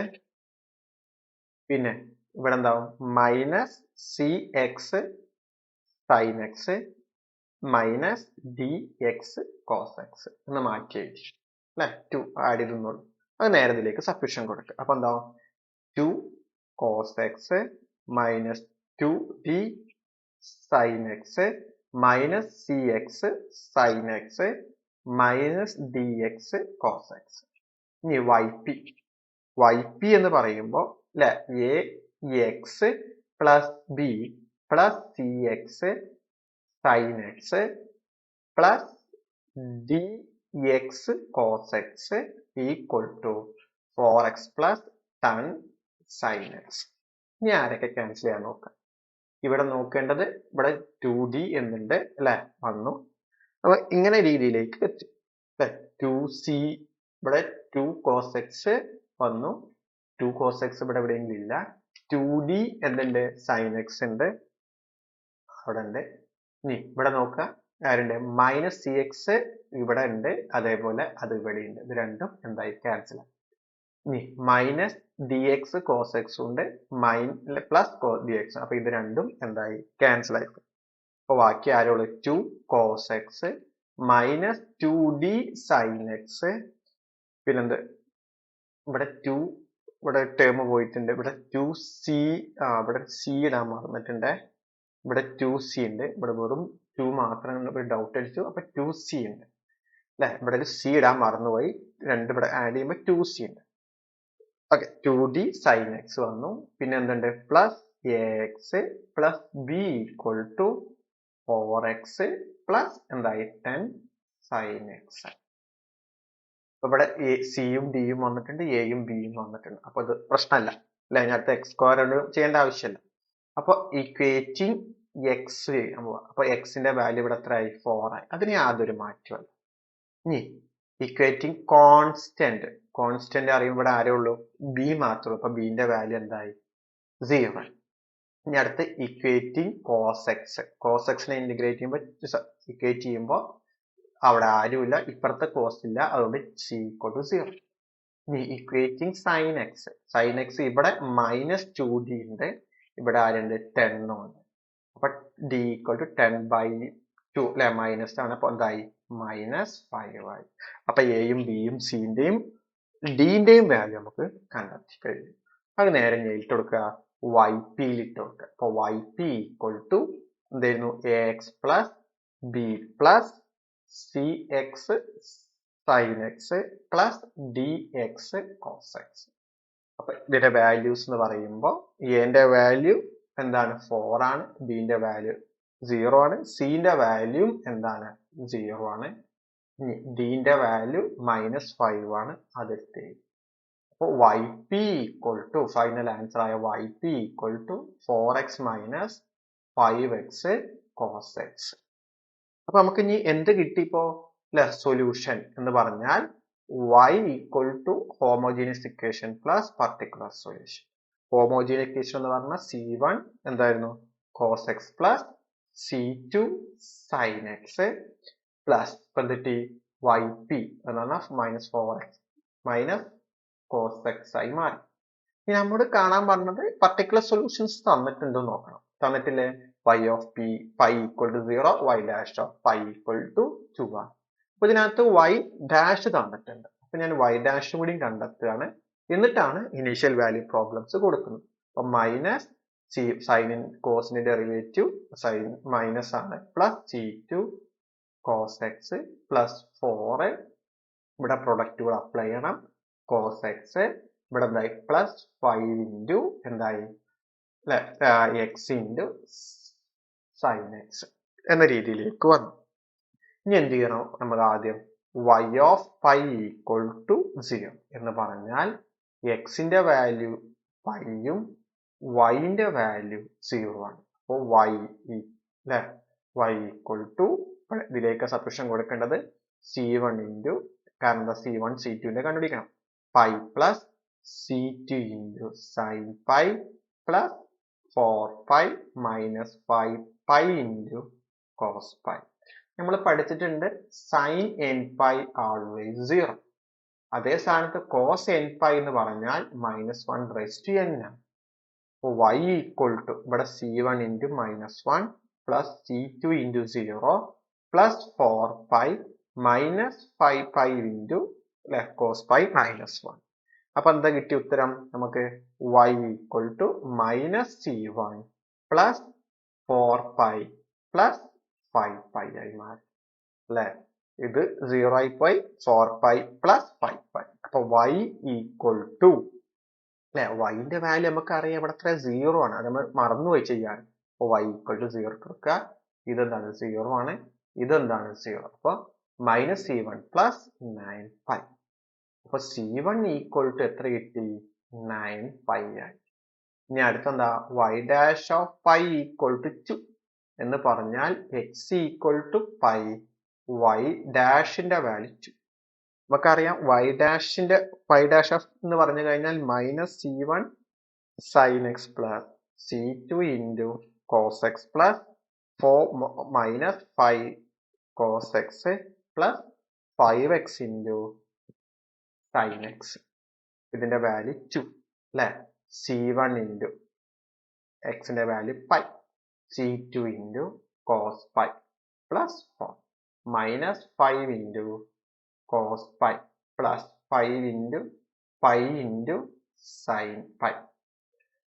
പിന്നെ ഇവിടെ എന്താവും? Minus c X sine x minus d X cos x എന്ന് മാറ്റി എഴുതി അല്ലെ. 2 ആഡ് ചെയ്തെന്നുള്ളൂ. അത് നേരെ ഇതിലേക്ക് സബ്സ്റ്റിറ്റ്യൂഷൻ കൊടുക്കുക. അപ്പൊ എന്താവും? 2 cos X minus 2d sine x minus c X sine x minus d X cos x. ഇനി വൈ പി എന്ന് പറയുമ്പോൾ അല്ലെ, a x plus b plus c X sine X plus D X cos x equal to 4x plus 10 sine x. ഇനി ആരൊക്കെ cancel ചെയ്യാൻ നോക്കാം? ഇവിടെ നോക്കേണ്ടത് ഇവിടെ 2d എന്നുണ്ട് അല്ലെ, വന്നു. അപ്പൊ ഇങ്ങനെ രീതിയിലേക്ക് എത്തി അല്ലെ. 2c ഇവിടെ 2 cos x വന്നു, 2 cos x ഇവിടെ എവിടെയെങ്കിലും ഇല്ല. 2d എന്തുണ്ട്? സൈൻ എക്സ് ഉണ്ട്, അവിടെ ഉണ്ട്. ഇനി ഇവിടെ നോക്കുക, ആരുണ്ട്? മൈനസ് സി എക്സ് ഇവിടെ ഉണ്ട്, അതേപോലെ അത് ഇവിടെ ഉണ്ട്. ഇത് രണ്ടും എന്തായി? ക്യാൻസൽ ആയി. ഇനി minus d X cos x ഉണ്ട്, പ്ലസ് ഡി എക്സ്, അപ്പൊ ഇത് രണ്ടും എന്തായി? ക്യാൻസൽ ആയി. അപ്പൊ ബാക്കി ആരുള്ളൂ? 2 cos X minus 2d sine x, പിന്നെന്ത്? ഇവിടെ 2 ഇവിടെ ടേം പോയിട്ടുണ്ട്. ഇവിടെ 2c ഇവിടെ c ഇടാൻ മറന്നിട്ടുണ്ട്. ഇവിടെ 2c ഉണ്ട്, ഇവിടെ വെറും 2 മാത്രം ഡൗട്ട് അടിച്ചു. അപ്പൊ 2c ഉണ്ട് അല്ലെ. ഇവിടെ ഒരു c ഇടാൻ മറന്നുപോയി, 2 ഇവിടെ ആഡ് ചെയ്യുമ്പോൾ 2c ഉണ്ട്. ഓക്കെ, 2d സൈൻ എക്സ് വന്നു. പിന്നെ എന്തുണ്ട്? Plus x plus b equal to 4x plus എന്തായി? 10 സൈൻ എക്സ്. അപ്പൊ ഇവിടെ സിയും ഡിയും വന്നിട്ടുണ്ട്, എയും ബിയും വന്നിട്ടുണ്ട്. അപ്പൊ ഇത് പ്രശ്നമല്ല അല്ലെ, അതിനകത്ത് എക്സ് സ്ക്വയർ ചെയ്യേണ്ട ആവശ്യമില്ല. അപ്പൊ ഇക്വേറ്റിംഗ് എക്സ് ചെയ്യാൻ പോവാ. അപ്പൊ എക്സിന്റെ വാല്യൂ ഇവിടെ എത്ര ആയി? 4 ആയി. അതിന് യാതൊരു മാറ്റമല്ല. ഇനി ഇക്വേറ്റിംഗ് കോൺസ്റ്റന്റ് അറിയുമ്പോൾ ഇവിടെ ആരേ ഉള്ളൂ? ബി മാത്രമേ ഉള്ളൂ. അപ്പൊ ബിന്റെ വാല്യൂ എന്തായി? 0 ആയി. ഇനി അടുത്ത് ഇക്വേറ്റിംഗ് കോസ് എക്സിനെ ഇക്വേറ്റ് ചെയ്യുമ്പോൾ അവിടെ ആരുമില്ല, ഇപ്പുറത്തെ കോസ് ഇല്ല, അതുകൊണ്ട് c = 0. ഇനി ഇക്വേറ്റിംഗ് സൈൻ എക്സ് ഇവിടെ -2d ഉണ്ട്, ഇവിടെ ആരുണ്ട് 10 ഉണ്ട്. അപ്പൊ d ഈക്വൽ ടു 10/2 അല്ലെ, മൈനസ് ആണ്, അപ്പൊ എന്തായി -5 ആയി. അപ്പൊ എയും ബിയും സിന്റെയും ഡിന്റെയും വാല്യൂ നമുക്ക് കണ്ടെത്തി കഴിഞ്ഞു. അത് നേരെ ഇട്ട് കൊടുക്കുക, yp ഇട്ട് കൊടുക്കുക. അപ്പൊ yp ഈക്വൽ ടു എന്തായിരുന്നു, ax plus b plus cx sin x plus dx cos x. അപ്പൊ ഇതിന്റെ വാല്യൂസ് എന്ന് പറയുമ്പോൾ എന്റെ വാല്യൂ എന്താണ് 4 ആണ്, ബിന്റെ വാല്യൂ 0 ആണ്, സിന്റെ വാല്യൂ എന്താണ് 0 ആണ്, ഡിന്റെ വാല്യൂ -5 ആണ്, അതെടുത്ത്. അപ്പോൾ yp equal to final answer ആയ yp equal to 4x minus 5x cos x. അപ്പൊ നമുക്ക് ഇനി എന്ത് കിട്ടിയപ്പോ സൊല്യൂഷൻ എന്ന് പറഞ്ഞാൽ y equal to homogeneous equation plus particular solution. Homogeneous equation എന്ന് പറഞ്ഞാൽ C1 എന്തായിരുന്നു cos x plus C2 sin x plus yp എന്ന് പറഞ്ഞാൽ -4x മൈനസ് cos x ആയി മാറി. ഇനി നമ്മോട് കാണാൻ പറഞ്ഞത് പർട്ടിക്കുലർ സൊല്യൂഷൻസ് തന്നിട്ടുണ്ടോ നോക്കണം. തന്നിട്ടില്ലേ, y of p pi equal to 0, y dash of pi equal to 2 ആണ്. അപ്പൊ ഇതിനകത്ത് y dash തന്നിട്ടുണ്ട്. അപ്പൊ ഞാൻ y dash കൂടി കണ്ടെത്തുകയാണ്, എന്നിട്ടാണ് ഇനീഷ്യൽ വാല്യൂ പ്രോബ്ലംസ് കൊടുക്കുന്നത്. അപ്പൊ മൈനസ് സൈൻ കോസിന്റെ ഡെറിവേറ്റീവ് സൈൻ മൈനസ് ആണ്, plus C2 cos x plus 4 ഇവിടെ പ്രൊഡക്റ്റ് കൂടെ അപ്ലൈ ചെയ്യണം, cos x ഇവിടെ എന്തായി പ്ലസ് 5 ഇൻറ്റു എന്തായി x ഇൻറ്റു sin x എന്ന രീതിയിലേക്ക് വന്നു. ഇനി എന്ത് ചെയ്യണം, നമ്മൾ ആദ്യം y of pi equal to 0 എന്ന് പറഞ്ഞാൽ എക്സിന്റെ വാല്യൂ പൈയും വൈന്റെ വാല്യൂ 0 ആണ്. അപ്പോൾ y ഈക്വൽ ടു ഇതിലേക്ക് സബ്സ്റ്റിറ്റ്യൂഷൻ കൊടുക്കേണ്ടത് C1 ഇൻറ്റു, കാരണം C1 C2 കണ്ടുപിടിക്കണം, pi plus C2 into sine pi plus 4π minus 5π into cos pi. നമ്മൾ പഠിച്ചിട്ടുണ്ട് സൈൻ എൻ പൈ ആൾവേസ് 0. അതേ സ്ഥാനത്ത് കോസ് എൻ പൈ എന്ന് പറഞ്ഞാൽ -1/n ആണ്. അപ്പോൾ y ഈക്വൽ ടു ഇവിടെ C1 into -1 plus C2 into 0 plus 4π minus 5π into cos pi -1. അപ്പൊ എന്താ കിട്ടിയ ഉത്തരം നമുക്ക്, y equal to -C1 plus 4π plus 5π ആയി മാറി അല്ലെ. ഇത് 0 ആയി പോയി, 4π പ്ലസ് 5π. അപ്പൊ y ഈക്വൽ ടു അല്ലെ, yന്റെ വാല്യൂ നമുക്ക് അറിയാം ഇവിടെ 0 ആണ്, അത് നമ്മൾ മറന്നുപോയി ചെയ്യാൻ. അപ്പൊ y ഈക്വൽ ടു 0 കൊടുക്കുക, ഇതെന്താണ് 0 ആണ്, ഇതെന്താണ് 0. അപ്പൊ -C1 പ്ലസ് 9π. അപ്പൊ C1 ഈക്വൽ ടു എത്ര കിട്ടി, 9π ആയി. ഇനി അടുത്തെന്താ, y dash of pi equal to 2 എന്ന് പറഞ്ഞാൽ x equal to pi, y ഡാഷിന്റെ വാല്യൂ 2. നമുക്കറിയാം y ഡാഷിന്റെ പൈ ഡാഷ് ഓഫ് എന്ന് പറഞ്ഞു കഴിഞ്ഞാൽ -C1 sin x plus C2 into cos x plus 4 minus 5 cos x plus 5x into sin x. ഇതിന്റെ value 2 അല്ലെ. C1 ഇൻറ്റു എക്സിന്റെ value pi, C2 into cos pi plus 4 minus 5 into cos pi plus 5 into pi into sin pi.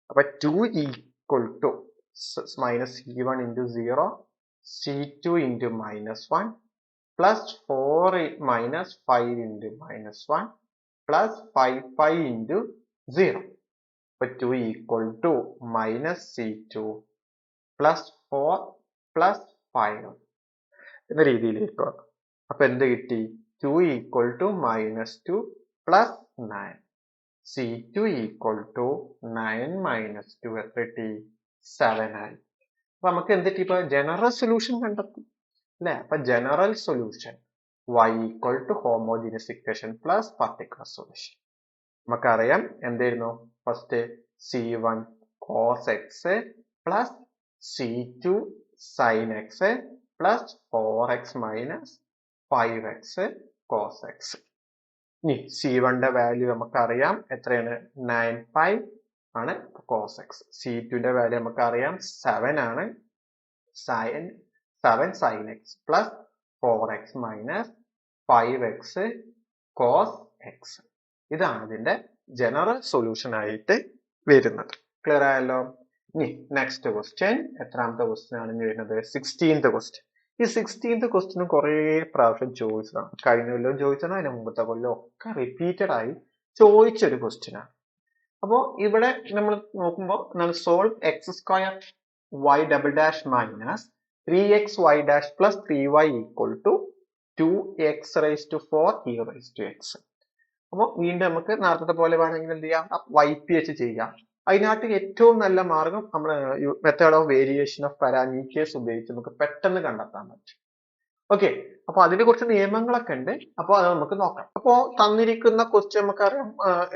അപ്പൊ 2 equal to -C1 into 0 C2 into -1 plus 4 minus 5 into -1 plus 5π into 0. അപ്പൊ 2 equal to -C2 plus 4 plus 5 എന്ന രീതിയിലേക്ക് വന്നു. അപ്പൊ എന്ത് കിട്ടി, 2 equal to -2 plus 9, C2 equal to 9 minus 2 എത്ര കിട്ടി, 7 ആയി. അപ്പൊ നമുക്ക് എന്ത് കിട്ടി, ഇപ്പൊ ജനറൽ സൊല്യൂഷൻ കണ്ടെത്തും അല്ലെ. അപ്പൊ general solution y equal to homogeneous equation plus particular solution. നമുക്കറിയാം എന്തായിരുന്നു, first C1 cos x plus C2 sin x plus 4x minus 5x cos x. ഇനി C1ന്റെ വാല്യൂ നമുക്കറിയാം എത്രയാണ് 9 പൈ ആണ് cos x. C2ന്റെ വാല്യൂ നമുക്കറിയാം 7 ആണ് sin 7 sin x plus 4x minus 5x cos x. ഇതാണ് ഇതിന്റെ ജനറൽ സൊല്യൂഷൻ ആയിട്ട് വരുന്നത്. ക്ലിയർ ആയല്ലോ? ഇനി നെക്സ്റ്റ് ക്വസ്റ്റ്യൻ, എത്രാമത്തെ ക്വസ്റ്റ്യൻ ആണ് ഇനി വരുന്നത്? 16th question. ഈ 16th ക്വസ്റ്റ്യൻ കുറെ പ്രാവശ്യം ചോദിച്ചതാണ്. കഴിഞ്ഞ കൊല്ലവും ചോദിച്ചതാണ്, അതിന് മുമ്പത്തെ കൊല്ലം ഒക്കെ റിപ്പീറ്റഡ് ആയി ചോദിച്ചൊരു ക്വസ്റ്റ്യൻ ആണ്. അപ്പോ ഇവിടെ നമ്മൾ നോക്കുമ്പോൾ solve x square y double dash minus 3xy dash plus 3y equal to 2x raise to 4 e raise to x. അപ്പോൾ വീണ്ടും നമുക്ക് നേരത്തെ പോലെ വേണമെങ്കിൽ എന്ത് ചെയ്യാം, YPH ചെയ്യാം. അതിനായിട്ട് ഏറ്റവും നല്ല മാർഗം നമ്മൾ method of variation of parameters ഉപയോഗിച്ച് നമുക്ക് പെട്ടെന്ന് കണ്ടെത്താൻ പറ്റും. ഓക്കെ, അപ്പൊ അതിനെ കുറിച്ച് നിയമങ്ങളൊക്കെ ഉണ്ട്. അപ്പോൾ അത് നമുക്ക് നോക്കാം. അപ്പോൾ തന്നിരിക്കുന്ന ക്വസ്റ്റ്യൻ നമുക്കറിയാം,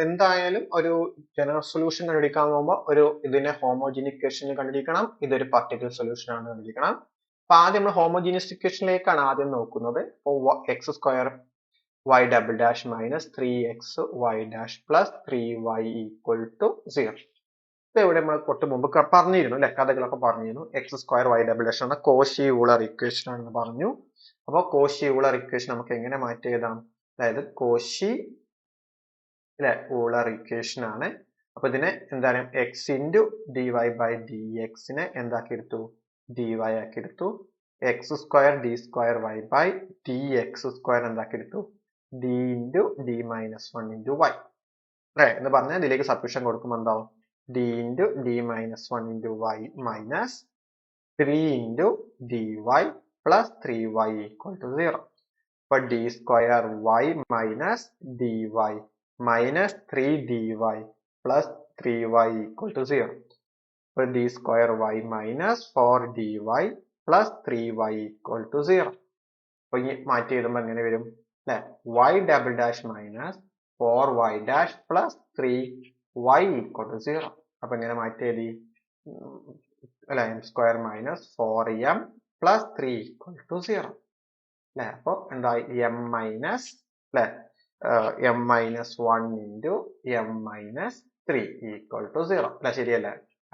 എന്തായാലും ഒരു ജനറൽ സൊല്യൂഷൻ കണ്ടുപിടിക്കാൻ പോകുമ്പോൾ ഒരു ഇതിനെ ഹോമോജീനിയസ് ഇക്വേഷൻ കണ്ടുപിടിക്കണം, ഇതൊരു പർട്ടിക്കുലർ സൊല്യൂഷൻ ആണ് കണ്ടുപിടിക്കണം. അപ്പൊ ആദ്യം നമ്മൾ ഹോമോജീനിയസ് ഇക്വേഷനിലേക്കാണ് ആദ്യം നോക്കുന്നത്. അപ്പോൾ X square y double dash minus 3xy dash plus 3y equal to 0. ഇത് ഇവിടെ നമ്മൾ തൊട്ട് മുമ്പ് പറഞ്ഞിരുന്നു അല്ലെ, കഥകളൊക്കെ പറഞ്ഞിരുന്നു. X square y double dash എന്ന കോഷി യൂളർ ഇക്വേഷൻ ആണെന്ന് പറഞ്ഞു. അപ്പൊ കോഷി യൂളർ ഇക്വേഷൻ നമുക്ക് എങ്ങനെ മാറ്റി എഴുതാം? അതായത് കോഷി യൂളർ ഇക്വേഷൻ ആണ്. അപ്പൊ ഇതിനെ എന്താണ്, X into D Y by D എക്സിനെ എന്താക്കി എടുത്തു? ഡി വൈ ആക്കി എടുത്തു. X square D square Y by D X square എന്താക്കി എടുത്തു? d into d minus 1 into y അല്ലേ എന്ന് പറഞ്ഞാൽ ഇതിലേക്ക് സബ്സ്റ്റിറ്റ്യൂഷൻ കൊടുക്കുമ്പോൾ എന്താവും? d into d minus 1 into y minus 3 into dy plus 3y equal to 0. അപ്പോൾ d square y minus dy minus 3dy plus 3y equal to 0. അപ്പോൾ d square y minus 4dy plus 3y equal to 0. അപ്പോൾ ഈ മാറ്റി എഴുതുമ്പോൾ എങ്ങനെ വരും? y double dash minus 4y dash plus 3y equal to 0. അപ്പൊ എങ്ങനെ മാറ്റി എഴുതി? അല്ലെ, m square minus 4m plus 3 equal to 0. അല്ലെ, അപ്പൊ എന്തായി? m minus അല്ലെ m minus 1 into m minus 3 equal to 0. അല്ലെ, ശരിയല്ലേ?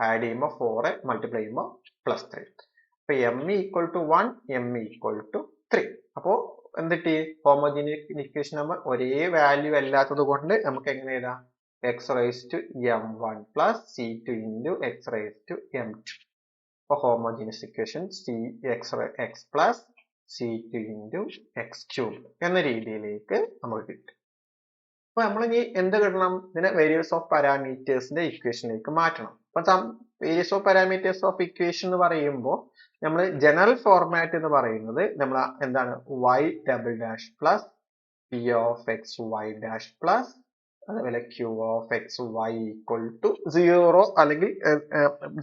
ആഡ് ചെയ്യുമ്പോൾ 4 മൾട്ടിപ്ലൈ ചെയ്യുമ്പോൾ പ്ലസ് 3. അപ്പൊ m equal to 1, m equal to 3. അപ്പോ എന്നിട്ട് ഹോമോജീനിയസ് ഇക്വേഷൻ നമ്പർ ഒരേ വാല്യൂ അല്ലാത്തത് കൊണ്ട് നമുക്ക് എങ്ങനെ എഴുതാം? X raise to m1 plus c2 into x raise to m2. അപ്പൊ homogeneous equation x plus c2 into x cube എന്ന രീതിയിലേക്ക് നമുക്ക് കിട്ടും. അപ്പൊ നമ്മൾ ഇനി എന്ത് കിട്ടണം? ഇതിനെ വേരിയസ് ഓഫ് പാരാമീറ്റേഴ്സിന്റെ ഇക്വേഷനിലേക്ക് മാറ്റണം. അപ്പൊ various of parameters of equation എന്ന് പറയുമ്പോൾ നമ്മൾ ജനറൽ ഫോർമാറ്റ് എന്ന് പറയുന്നത് നമ്മൾ എന്താണ്? y double dash plus p of X Y dash plus അതേപോലെ q of X Y equal to 0, അല്ലെങ്കിൽ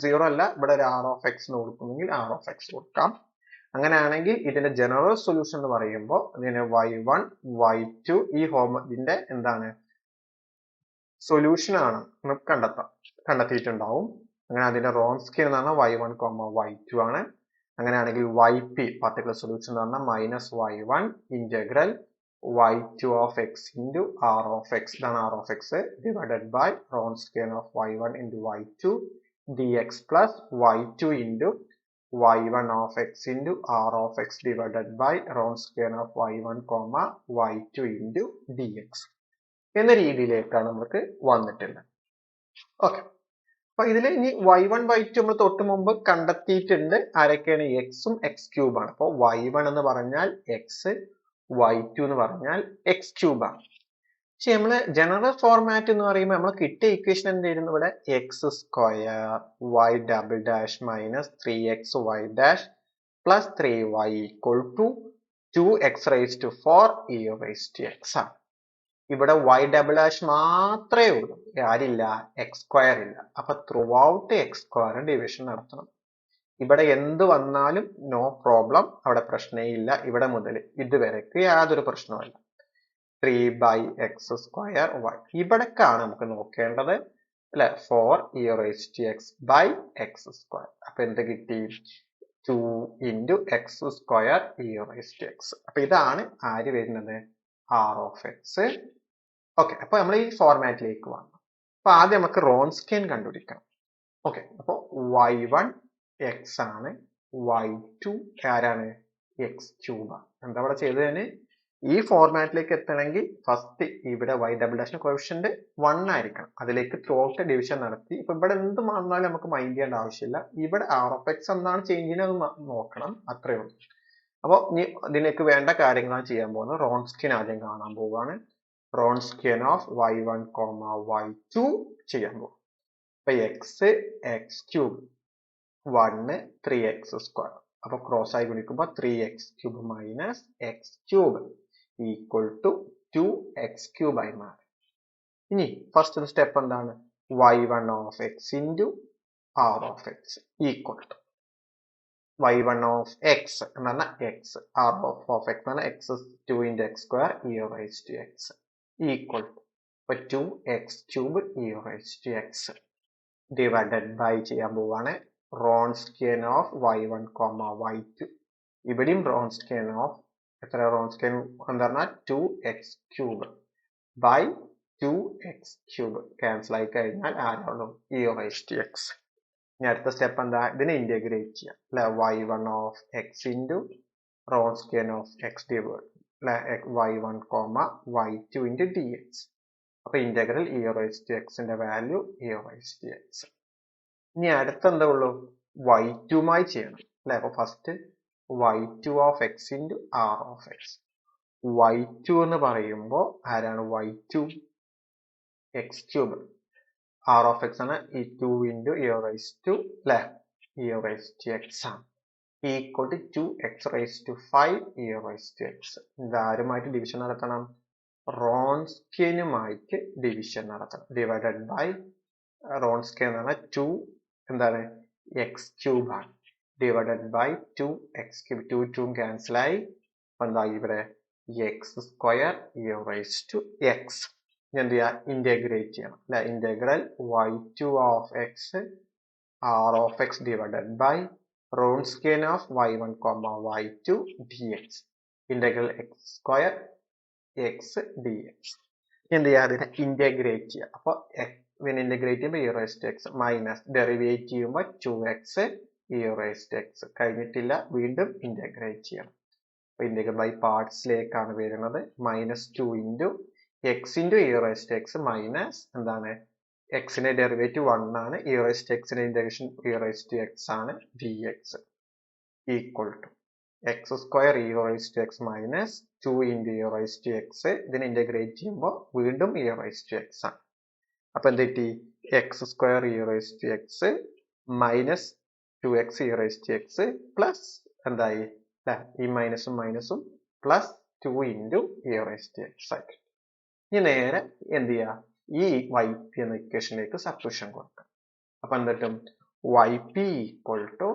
0 അല്ല, ഇവിടെ ഒരു r ഓഫ് എക്സ് കൊടുക്കുന്നെങ്കിൽ r ഓഫ് എക്സ് കൊടുക്കാം. അങ്ങനെയാണെങ്കിൽ ഇതിന്റെ ജനറൽ സൊല്യൂഷൻ എന്ന് പറയുമ്പോൾ ഇതിനെ y1 y2 ഈ ഇതിന്റെ എന്താണ് സൊല്യൂഷൻ ആണ് കണ്ടെത്തിയിട്ടുണ്ടാവും. അങ്ങനെ അതിന്റെ റോൺസ്കി എന്ന് പറഞ്ഞാൽ y1, y2 ആണ്. അങ്ങനെയാണെങ്കിൽ yp പർട്ടിക്കുലർ സൊല്യൂഷൻ എന്ന് പറഞ്ഞാൽ minus y1 integral y2 of X into r of X, ഇതാണ് r of X, divided by Wronski of y1 into y2 dx plus y2 into y1 of X into r of X divided by Wronski of y1, y2 into dx എന്ന രീതിയിലേക്കാണ് നമുക്ക് വന്നിട്ടുള്ളത്. Okay, അപ്പൊ ഇതിൽ ഇനി y1 y2 നമ്മൾ തൊട്ട് മുമ്പ് കണ്ടെത്തിയിട്ടുണ്ട്. ആരൊക്കെയാണ്? എക്സും എക്സ് ക്യൂബ് ആണ്. അപ്പോൾ y1 എന്ന് പറഞ്ഞാൽ എക്സ്, y2 എന്ന് പറഞ്ഞാൽ എക്സ് ക്യൂബ് ആണ്. പക്ഷെ നമ്മള് ജനറൽ ഫോർമാറ്റ് എന്ന് പറയുമ്പോൾ നമ്മൾ കിട്ടിയ ഇക്വേഷൻ എന്തായിരുന്നു? ഇവിടെ X square y double dash minus 3xy dash plus 3y equal to 2x raise to 4 e raise to x ആണ്. ഇവിടെ y ഡബിൾ ഡാഷ് മാത്രമേ ഉള്ളൂ, ആരില്ല? എക്സ് സ്ക്വയർ ഇല്ല. അപ്പൊ through out X square division നടത്തണം. ഇവിടെ എന്ത് വന്നാലും നോ പ്രോബ്ലം, അവിടെ പ്രശ്നമേ ഇല്ല. ഇവിടെ മുതൽ ഇതുവരെക്ക് യാതൊരു പ്രശ്നവുമില്ല. 3/x സ്ക്വയർ y ഇവിടേക്കാണ് നമുക്ക് നോക്കേണ്ടത് അല്ലെ, 4 e raise to x by x square. അപ്പൊ എന്ത് കിട്ടി? 2 into x square e raise to x. അപ്പൊ ഇതാണ് ആര് വരുന്നത്? r ഓഫ് എക്സ് ഓക്കെ, അപ്പൊ നമ്മൾ ഈ ഫോർമാറ്റിലേക്ക് വന്നു. അപ്പൊ ആദ്യം നമുക്ക് റോൺസ്കിയൻ കണ്ടുപിടിക്കണം. ഓക്കെ, അപ്പൊ y1 x ആണ്, y2 ആരാണ്, എക്സ് ക്യൂബ്. എന്താ ഇവിടെ ചെയ്തതിന്, ഈ ഫോർമാറ്റിലേക്ക് എത്തണമെങ്കിൽ ഫസ്റ്റ് ഇവിടെ y ഡബിൾ ഡാഷിന്റെ കോഎഫിഷ്യന്റ് 1 ആയിരിക്കണം. അതിലേക്ക് ത്രൂ ഔട്ട് ഡിവിഷൻ നടത്തി. ഇപ്പൊ ഇവിടെ എന്ത് വന്നാലും നമുക്ക് മൈൻഡ് ചെയ്യേണ്ട ആവശ്യമില്ല. ഇവിടെ ആർ ഓഫ് എക്സ് എന്താണ് ചേഞ്ച് നോക്കണം, അത്രയേ ഉള്ളൂ. അപ്പൊ ഇതിലേക്ക് വേണ്ട കാര്യങ്ങളാണ് ചെയ്യാൻ പോകുന്നത്. റോൺസ്കിയൻ ആദ്യം കാണാൻ പോവുകയാണ്. റോൺസ്കിയൻ ഓഫ് y1, y2 ചെയ്യാൻ പോകും. അപ്പൊ x, x cube, 1 3x square. അപ്പൊ ക്രോസ് ആയി ഗുണിക്കുമ്പോ 3x cube minus X cube equal to 2x cube ആയി മാറി. ഇനി ഫസ്റ്റ് സ്റ്റെപ്പ് എന്താണ്, y1 of X into r of X equal to y1 of x എന്ന് പറഞ്ഞാൽ എക്സ്, ആർ ഓഫ് എക്സ് എന്ന് പറഞ്ഞാൽ x 2 into x square E raise to x equal to 2x cube E raise to x divided by ചെയ്യാൻ പോവാണ് Wronskian of y1, y2. ഇവിടെയും Wronskian of എത്ര, Wronskian എന്ന് പറഞ്ഞാൽ 2x cube by 2x cube cancel ആയി കഴിഞ്ഞാൽ ആരാളും e raise to x. ഇനി അടുത്ത സ്റ്റെപ്പ് എന്താ, ഇതിനെ ഇന്റഗ്രേറ്റ് ചെയ്യാം അല്ലെ, y1 of X into Wronskian of x divide y1, y2 into d X. അപ്പൊ ഇന്റഗ്രൽ ഇ റൈസ് ടു എക്സിന്റെ value e raise to x. ഇനി അടുത്ത എന്താ ഉള്ളൂ, y2 മായി ചെയ്യണം അല്ലെ. അപ്പൊ first y2 of X into r of x. y2 എന്ന് പറയുമ്പോ ആരാണ്, y2 x cube, r of x ആണ് ഈ 2 ഇൻറ്റു ഇ റൈസ് ടു അല്ലെ ഇ റൈസ് ടു എക്സ് ആണ് equal to 2x raise to 5 E raise to X. ഇതാരുമായിട്ട് division നടത്തണം, റോൺസ്കിയനുമായിട്ട് ഡിവിഷൻ നടത്തണം. ഡിവൈഡഡ് ബൈ റോൺസ്കിയൻ എന്ന് പറഞ്ഞാൽ 2 എന്താണ് എക്സ് ക്യൂബ് ആണ്, divided by 2x cube. 2 cancel ആയി, എന്താ ഇവിടെ X square E raise to X. എന്ത് ചെയ്യാ, ഇന്റഗ്രേറ്റ് ചെയ്യണം അല്ലെ. Integral y2 of X R of X divided by Wronskian of y1, y2 dx. Integral x square x D x. എന്ത് ചെയ്യാ, അതിനെ ഇന്റഗ്രേറ്റ് ചെയ്യാം. അപ്പൊ ഇതിനെ ഇന്റഗ്രേറ്റ് ചെയ്യുമ്പോൾ e raise to X minus derivate ചെയ്യുമ്പോൾ 2x E raise to X. കഴിഞ്ഞിട്ടില്ല, വീണ്ടും ഇന്റഗ്രേറ്റ് ചെയ്യണം. അപ്പൊ ഇന്റഗ്രൽ ബൈ പാർട്സിലേക്കാണ് വരുന്നത്. -2 into X into E raise to X minus എന്താണ്, എക്സിന്റെ ഡെറിവേറ്റീവ് 1 ആണ്, ഇ റൈസ് ടു എക്സിന്റെ integration E raise to X ആണ്, D X equal to X square E raise to X minus 2 into E raise to X. ഇതിനെ integrate ചെയ്യുമ്പോൾ വീണ്ടും E raise to X ആണ്. അപ്പൊ എന്ത് കിട്ടി, X square E raise to X minus 2x E raise to X plus എന്തായി ഈ മൈനസും മൈനസും plus 2 into E raise to X ആയിട്ട്. ഇനി നേരെ എന്ത് ചെയ്യാ, ഈ yp എന്ന ഇക്വേഷനിലേക്ക് സബ്സ്റ്റിറ്റ്യൂഷൻ കൊടുക്കാം. അപ്പൊ എന്തിട്ടും yp equal to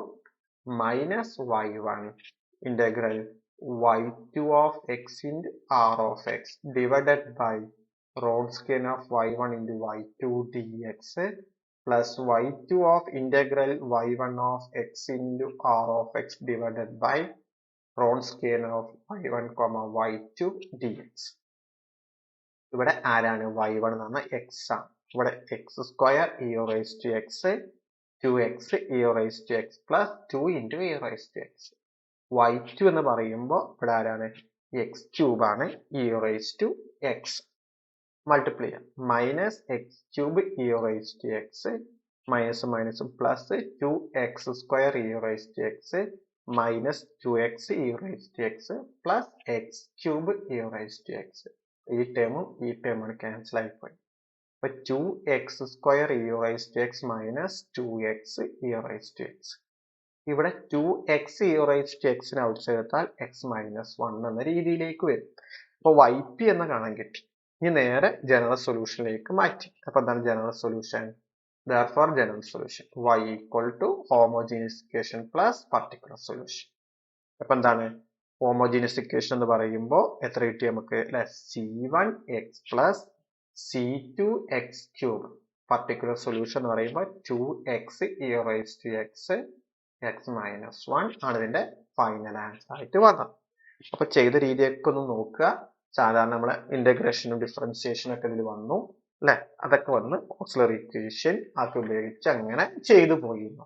minus y1 integral y2 of X into r of X divided by Wronskian of y1 into y2 dx plus y2 of integral y1 of X into r of X divided by Wronskian of y1, y2 dx. ഇവിടെ ആരാണ്, y1 എന്ന് പറഞ്ഞാൽ X ആണ്. ഇവിടെ X square E raise to X 2x E raise to X plus 2 into E raise to X. y2 എന്ന് പറയുമ്പോൾ ഇവിടെ ആരാണ്, എക്സ് ക്യൂബ് ആണ്, E raise to X multiply ചെയ്യാം. Minus X cube E raise to X minus minus plus 2x square E raise to X minus 2x E raise to X plus X cube E raise to X. ഈ ടേമും ഈ ടേമാണ് cancel ആയിപ്പോയി. അപ്പൊ 2x square E raise to X minus 2x E raise to x. ഇവിടെ 2x E raise to എക്സിന് outside എടുത്താൽ x minus 1 എന്ന രീതിയിലേക്ക് വരും. അപ്പൊ yp എന്ന കാണാൻ കിട്ടി. ഇനി നേരെ ജനറൽ സൊല്യൂഷനിലേക്ക് മാറ്റി. അപ്പൊ എന്താണ് general solution, therefore general solution y equal to homogeneous equation plus particular solution. അപ്പൊ എന്താണ് ഹോമോജീനിയസ് ഇക്വേഷൻ എന്ന് പറയുമ്പോൾ എത്ര കിട്ടി നമുക്ക്, c1x plus c2x cube. Particular solution എന്ന് പറയുമ്പോൾ 2x E raise to x x minus 1 ആണ് ഇതിന്റെ ഫൈനൽ ആൻസർ ആയിട്ട് വന്നത്. അപ്പൊ ചെയ്ത രീതിയൊക്കെ ഒന്ന് നോക്കുക. സാധാരണ നമ്മളെ ഇന്റഗ്രേഷനും ഡിഫറൻസിയേഷനും ഒക്കെ ഇതിൽ വന്നു അല്ലെ, അതൊക്കെ വന്ന് ഓക്സിലറി ഇക്വേഷൻ അത് ഉപയോഗിച്ച് അങ്ങനെ ചെയ്തു പോയിരുന്നു.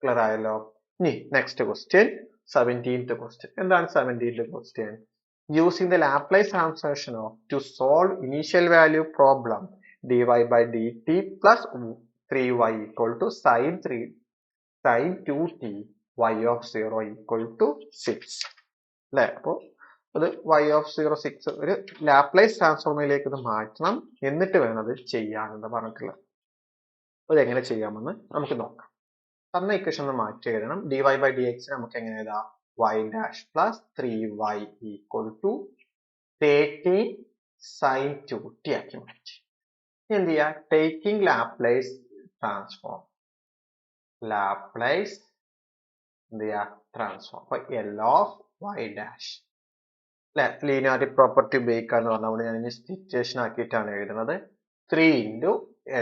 ക്ലിയർ ആയല്ലോ. ഇനി നെക്സ്റ്റ് ക്വസ്റ്റ്യൻ 17th ക്വസ്റ്റ്യൻ. എന്താണ് 17th question? Using the Laplace transform to solve initial value problem, dy by dt plus 3y equal to sin 2t y of 0 equal to 6. അല്ലെ, അപ്പോ അത് y of 0 6 ഒരു Laplace ട്രാൻസ്ഫോമിലേക്ക് ഇത് മാറ്റണം, എന്നിട്ട് വേണം അത് ചെയ്യാനെന്ന് പറഞ്ഞിട്ടുള്ളത്. അത് എങ്ങനെ ചെയ്യാമെന്ന് നമുക്ക് നോക്കാം. തന്ന ഇക്വേഷൻ ഒന്ന് മാറ്റി എഴുതണം. dy by dx നമുക്ക് എങ്ങനെ എഴുതാം? y dash plus 3y equal to 13 sin 2t ആക്കി മാറ്റി. എന്ത് ചെയ്യാ? ടേക്കിംഗ് ലാപ്ലേസ് ട്രാൻസ്ഫോം, ലാപ്ലേസ് എന്ത് ചെയ്യാ? ട്രാൻസ്ഫോം. അപ്പൊ L of y dash അല്ലെ, ലീനിയാരിറ്റി പ്രോപ്പർട്ടി ഉപയോഗിക്കാന്ന് പറഞ്ഞുകൊണ്ട് ഞാൻ ഇനി സിറ്റുവേഷൻ ആക്കിയിട്ടാണ് എഴുതുന്നത്. 3 into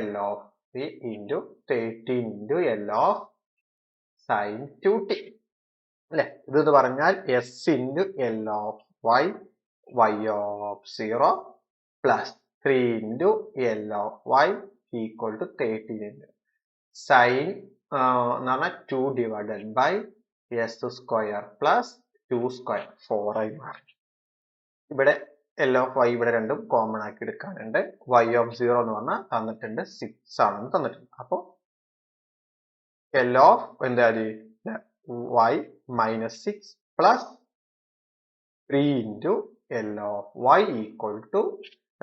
L of 3 into 13 into L of sin 2t അല്ലെ. ഇത് പറഞ്ഞാൽ s into L of y, y of 0 plus 3 into L of y equal to 13 into sin എന്ന് പറഞ്ഞാൽ 2 divided by s square plus 2 square 4 ആയി മാറി. ഇവിടെ L of y ഇവിടെ രണ്ടും കോമൺ ആക്കി എടുക്കാനുണ്ട്. y of 0 എന്ന് പറഞ്ഞാൽ തന്നിട്ടുണ്ട് 6 ആണെന്ന് തന്നിട്ടുണ്ട്. അപ്പൊ L of എന്തായാലും y minus 6 plus 3 into L of y equal to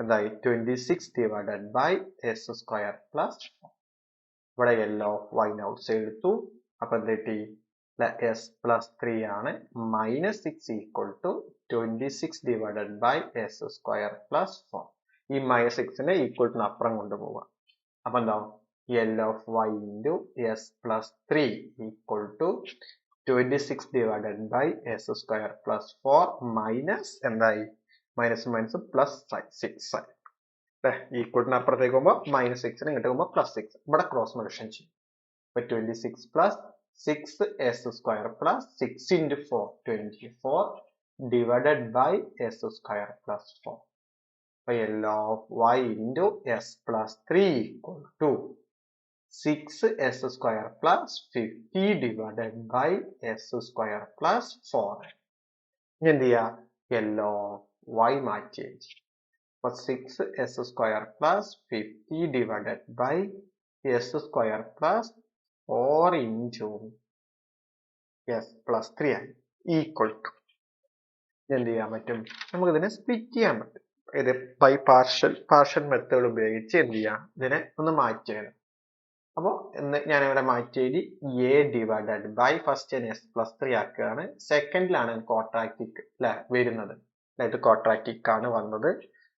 എന്തായി 26 divided by s square plus 4. ഇവിടെ L of y ഔട്ട്സൈഡ് എടുത്തു. അപ്പൊ എന്ത് കിട്ടി? s plus 3 ആണ്, minus 6 equal to 26 divided by s square plus 4. ഈ minus 6 നെ equal to അപ്പുറം കൊണ്ടുപോവുക. അപ്പൊ എന്താവും? L of y into s plus 3 equal to 26 divided by s square plus 4 minus എന്തായി? minus minus plus 6 ആയി. equal to അപ്പുറത്തേക്ക് പോകുമ്പോൾ minus 6 നെ ഇങ്ങോട്ട് പോകുമ്പോൾ plus 6. ഇവിടെ ക്രോസ് മൾട്ടിപ്ലിക്കേഷൻ ചെയ്യും. അപ്പൊ 26 plus 6 s square plus 6 into 4 24 divided by s square plus 4. അപ്പൊ L of y into s plus 3 equal to 6 s square plus 50 divided by s square plus 4. ഇനി എന്ത് ചെയ്യാ? L of y മാറ്റി എഴുതി. അപ്പൊ 6 s square plus 50 divided by s square plus 4 into s plus 3 ആയി equal to എന്ത് ചെയ്യാൻ പറ്റും? നമുക്ക് ഇതിനെ സ്പ്ലിറ്റ് ചെയ്യാൻ പറ്റും. ഇത് ബൈ പാർഷ്യൽ മെത്തേഡ് ഉപയോഗിച്ച് എന്ത് ചെയ്യാം? ഇതിനെ ഒന്ന് മാറ്റി എഴുതാം. അപ്പൊ ഞാനിവിടെ മാറ്റി എഴുതി a ഡിവൈഡഡ് ബൈ ഫസ്റ്റ് ഞാൻ s plus 3 ആക്കുകയാണ്. സെക്കൻഡിലാണ് ക്വാഡ്രാറ്റിക് അല്ലെ വരുന്നത്. ഇത് ക്വാഡ്രാറ്റിക് ആണ് വന്നത്,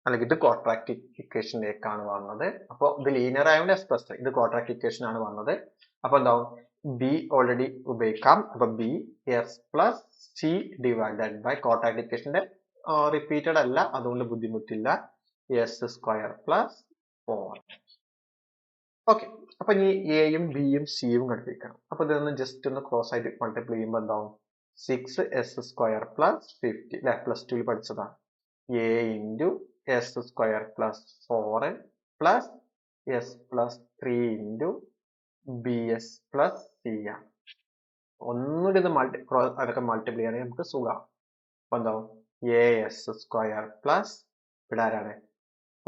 അല്ലെങ്കിൽ ഇത് ക്വാഡ്രാറ്റിക് ഇക്വേഷനിലേക്കാണ് വന്നത്. അപ്പൊ ഇത് ലീനിയർ ആയതുകൊണ്ട് s plus 3, ഇത് ക്വാഡ്രാറ്റിക് ഇക്വേഷൻ ആണ് വന്നത്. അപ്പൊ എന്താവും? b ഓൾറെഡി ഉപയോഗിക്കാം. അപ്പൊ b s plus c divided by quadratic ഇക്വേഷന്റെ റിപ്പീറ്റഡ് അല്ല, അതുകൊണ്ട് ബുദ്ധിമുട്ടില്ല, s സ്ക്വയർ പ്ലസ് 4. ഓക്കെ, അപ്പൊ ഇനി എയും ബിയും സിയും കണ്ടുപിടിക്കണം. അപ്പൊ ഇതൊന്ന് ജസ്റ്റ് ഒന്ന് ക്രോസ് ആയിട്ട് മൾട്ടിപ്ലൈ ചെയ്യുമ്പോൾ എന്താവും? 6 s സ്ക്വയർ പ്ലസ് 50 അല്ലെ, പ്ലസ് 2 പഠിച്ചതാണ്. a into s square plus 4 plus s plus 3 into B S plus C ആണ്. ഒന്നുകൂടി ഇത് അതൊക്കെ മൾട്ടിപ്ലൈ ചെയ്യണമെങ്കിൽ നമുക്ക് സുഖമാണ്. അപ്പൊ എന്താവും? എ എസ് സ്ക്വയർ പ്ലസ് ഇവിടെ ആരാണ്?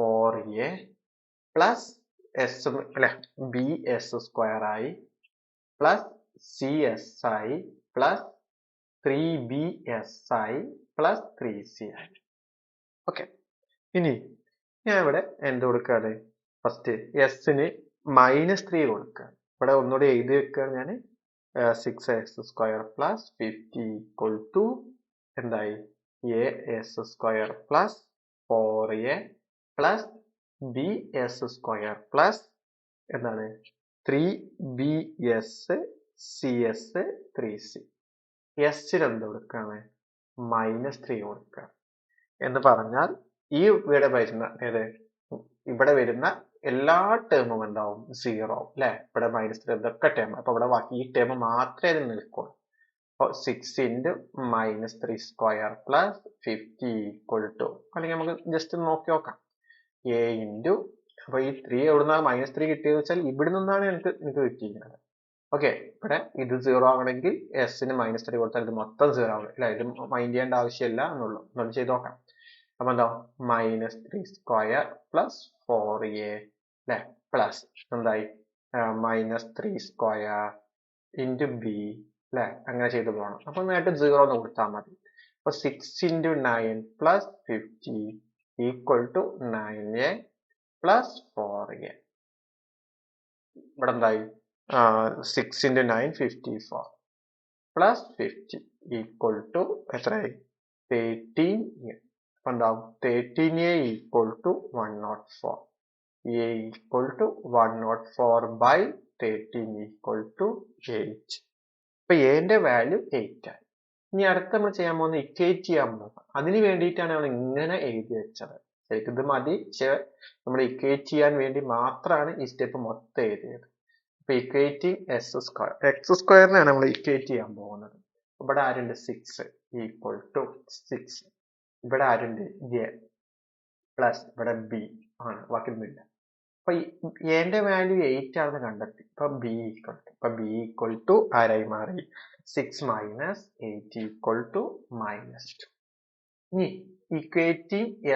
4a പ്ലസ് എസ് അല്ലെ ബി എസ് സ്ക്വയർ ആയി പ്ലസ് സി എസ് ആയി പ്ലസ് 3bs ആയി പ്ലസ് 3c ആയി. ഓക്കെ, ഇനി ഞാൻ ഇവിടെ എന്ത് കൊടുക്കുകയാണ്? ഫസ്റ്റ് എസിന് -3 കൊടുക്കുകയാണ്. ഇവിടെ ഒന്നുകൂടി എഴുതി വെക്കുകയാണ് ഞാൻ. 6s square plus 50 equal to എന്തായി? A S square plus 4a plus B S square plus എന്താണ്? 3bs cs 3c. എസിന് എന്ത് കൊടുക്കുകയാണ്? -3 കൊടുക്കുകയാണ്. എന്ന് പറഞ്ഞാൽ ഈ ഇവിടെ വരുന്ന എല്ലാ ടേമും എന്താവും? 0 അല്ലെ. ഇവിടെ -3 ഇതൊക്കെ ടേം. അപ്പൊ ഇവിടെ ബാക്കി ഈ ടേം മാത്രമേ അതിൽ നിൽക്കുള്ളൂ. അപ്പോൾ 6 into -3 square plus 50 equal to, അല്ലെങ്കിൽ നമുക്ക് ജസ്റ്റ് നോക്കി നോക്കാം, എ ഇൻറ്റു, അപ്പോൾ ഈ 3 എവിടുന്നാണ് -3 കിട്ടിയത് വെച്ചാൽ ഇവിടെ നിന്നാണ് എനിക്ക് കിട്ടിയിരിക്കുന്നത്. ഓക്കെ, ഇവിടെ ഇത് 0 ആവണമെങ്കിൽ എസിന് -3 കൊടുത്താൽ ഇത് മൊത്തം 0 ആവും അല്ലെ, ഇത് മൈൻഡ് ചെയ്യേണ്ട ആവശ്യമില്ല എന്നുള്ളൂ. നമ്മൾ ചെയ്ത് നോക്കാം. അപ്പൊ എന്താ, -3 സ്ക്വയർ പ്ലസ് 4a അല്ലെ, പ്ലസ് എന്തായി -3 സ്ക്വയർ ഇൻറ്റു ബി അല്ലെ, അങ്ങനെ ചെയ്തു പോകണം. അപ്പൊ നേരിട്ട് 0 എന്ന് കൊടുത്താൽ മതി. അപ്പൊ 6 into 9 plus 50 equal to 9a plus 4a. ഇവിടെ എന്തായി, 6 ഇൻറ്റു 9 54 പ്ലസ് 50 ഈക്വൽ ടു എത്രയായി, 13a. അപ്പൊ എന്താവും, 13a equal to 104. a equal to 104 by 13 equal to 8. അപ്പൊ എന്റെ വാല്യൂ 8 ആയി. ഇനി അടുത്ത നമ്മൾ ചെയ്യാൻ പോകുന്നത് ഇക്വേറ്റ് ചെയ്യാൻ പോകുന്നത്. അതിന് വേണ്ടിയിട്ടാണ് നമ്മൾ ഇങ്ങനെ എഴുതി വെച്ചത്. ശരിക്കും ഇത് മതി, പക്ഷെ നമ്മൾ ഇക്വേറ്റ് ചെയ്യാൻ വേണ്ടി മാത്രമാണ് ഈ സ്റ്റെപ്പ് മൊത്തം എഴുതിയത്. അപ്പൊ ഇക്വേറ്റിംഗ് എസ് സ്ക്വയർ, എക്സ് സ്ക്വയറിനാണ് നമ്മൾ ഇക്വേറ്റ് ചെയ്യാൻ പോകുന്നത്. ഇവിടെ ആരുണ്ട്, 6 ഈക്വൽ ടു 6. ഇവിടെ ആരുണ്ട്, എ പ്ലസ് ഇവിടെ ബി ആണ്, ബാക്കിയൊന്നുമില്ല. അപ്പൊ എന്റെ വാല്യൂ 8 ആണെന്ന് കണ്ടെത്തി. ഇപ്പൊ ബി ഈക്വൽ ടു ആരായി മാറി, 6 മൈനസ് 8 ഈക്വൽ ടു -2. ഇനി ഇക്വേറ്റിംഗ്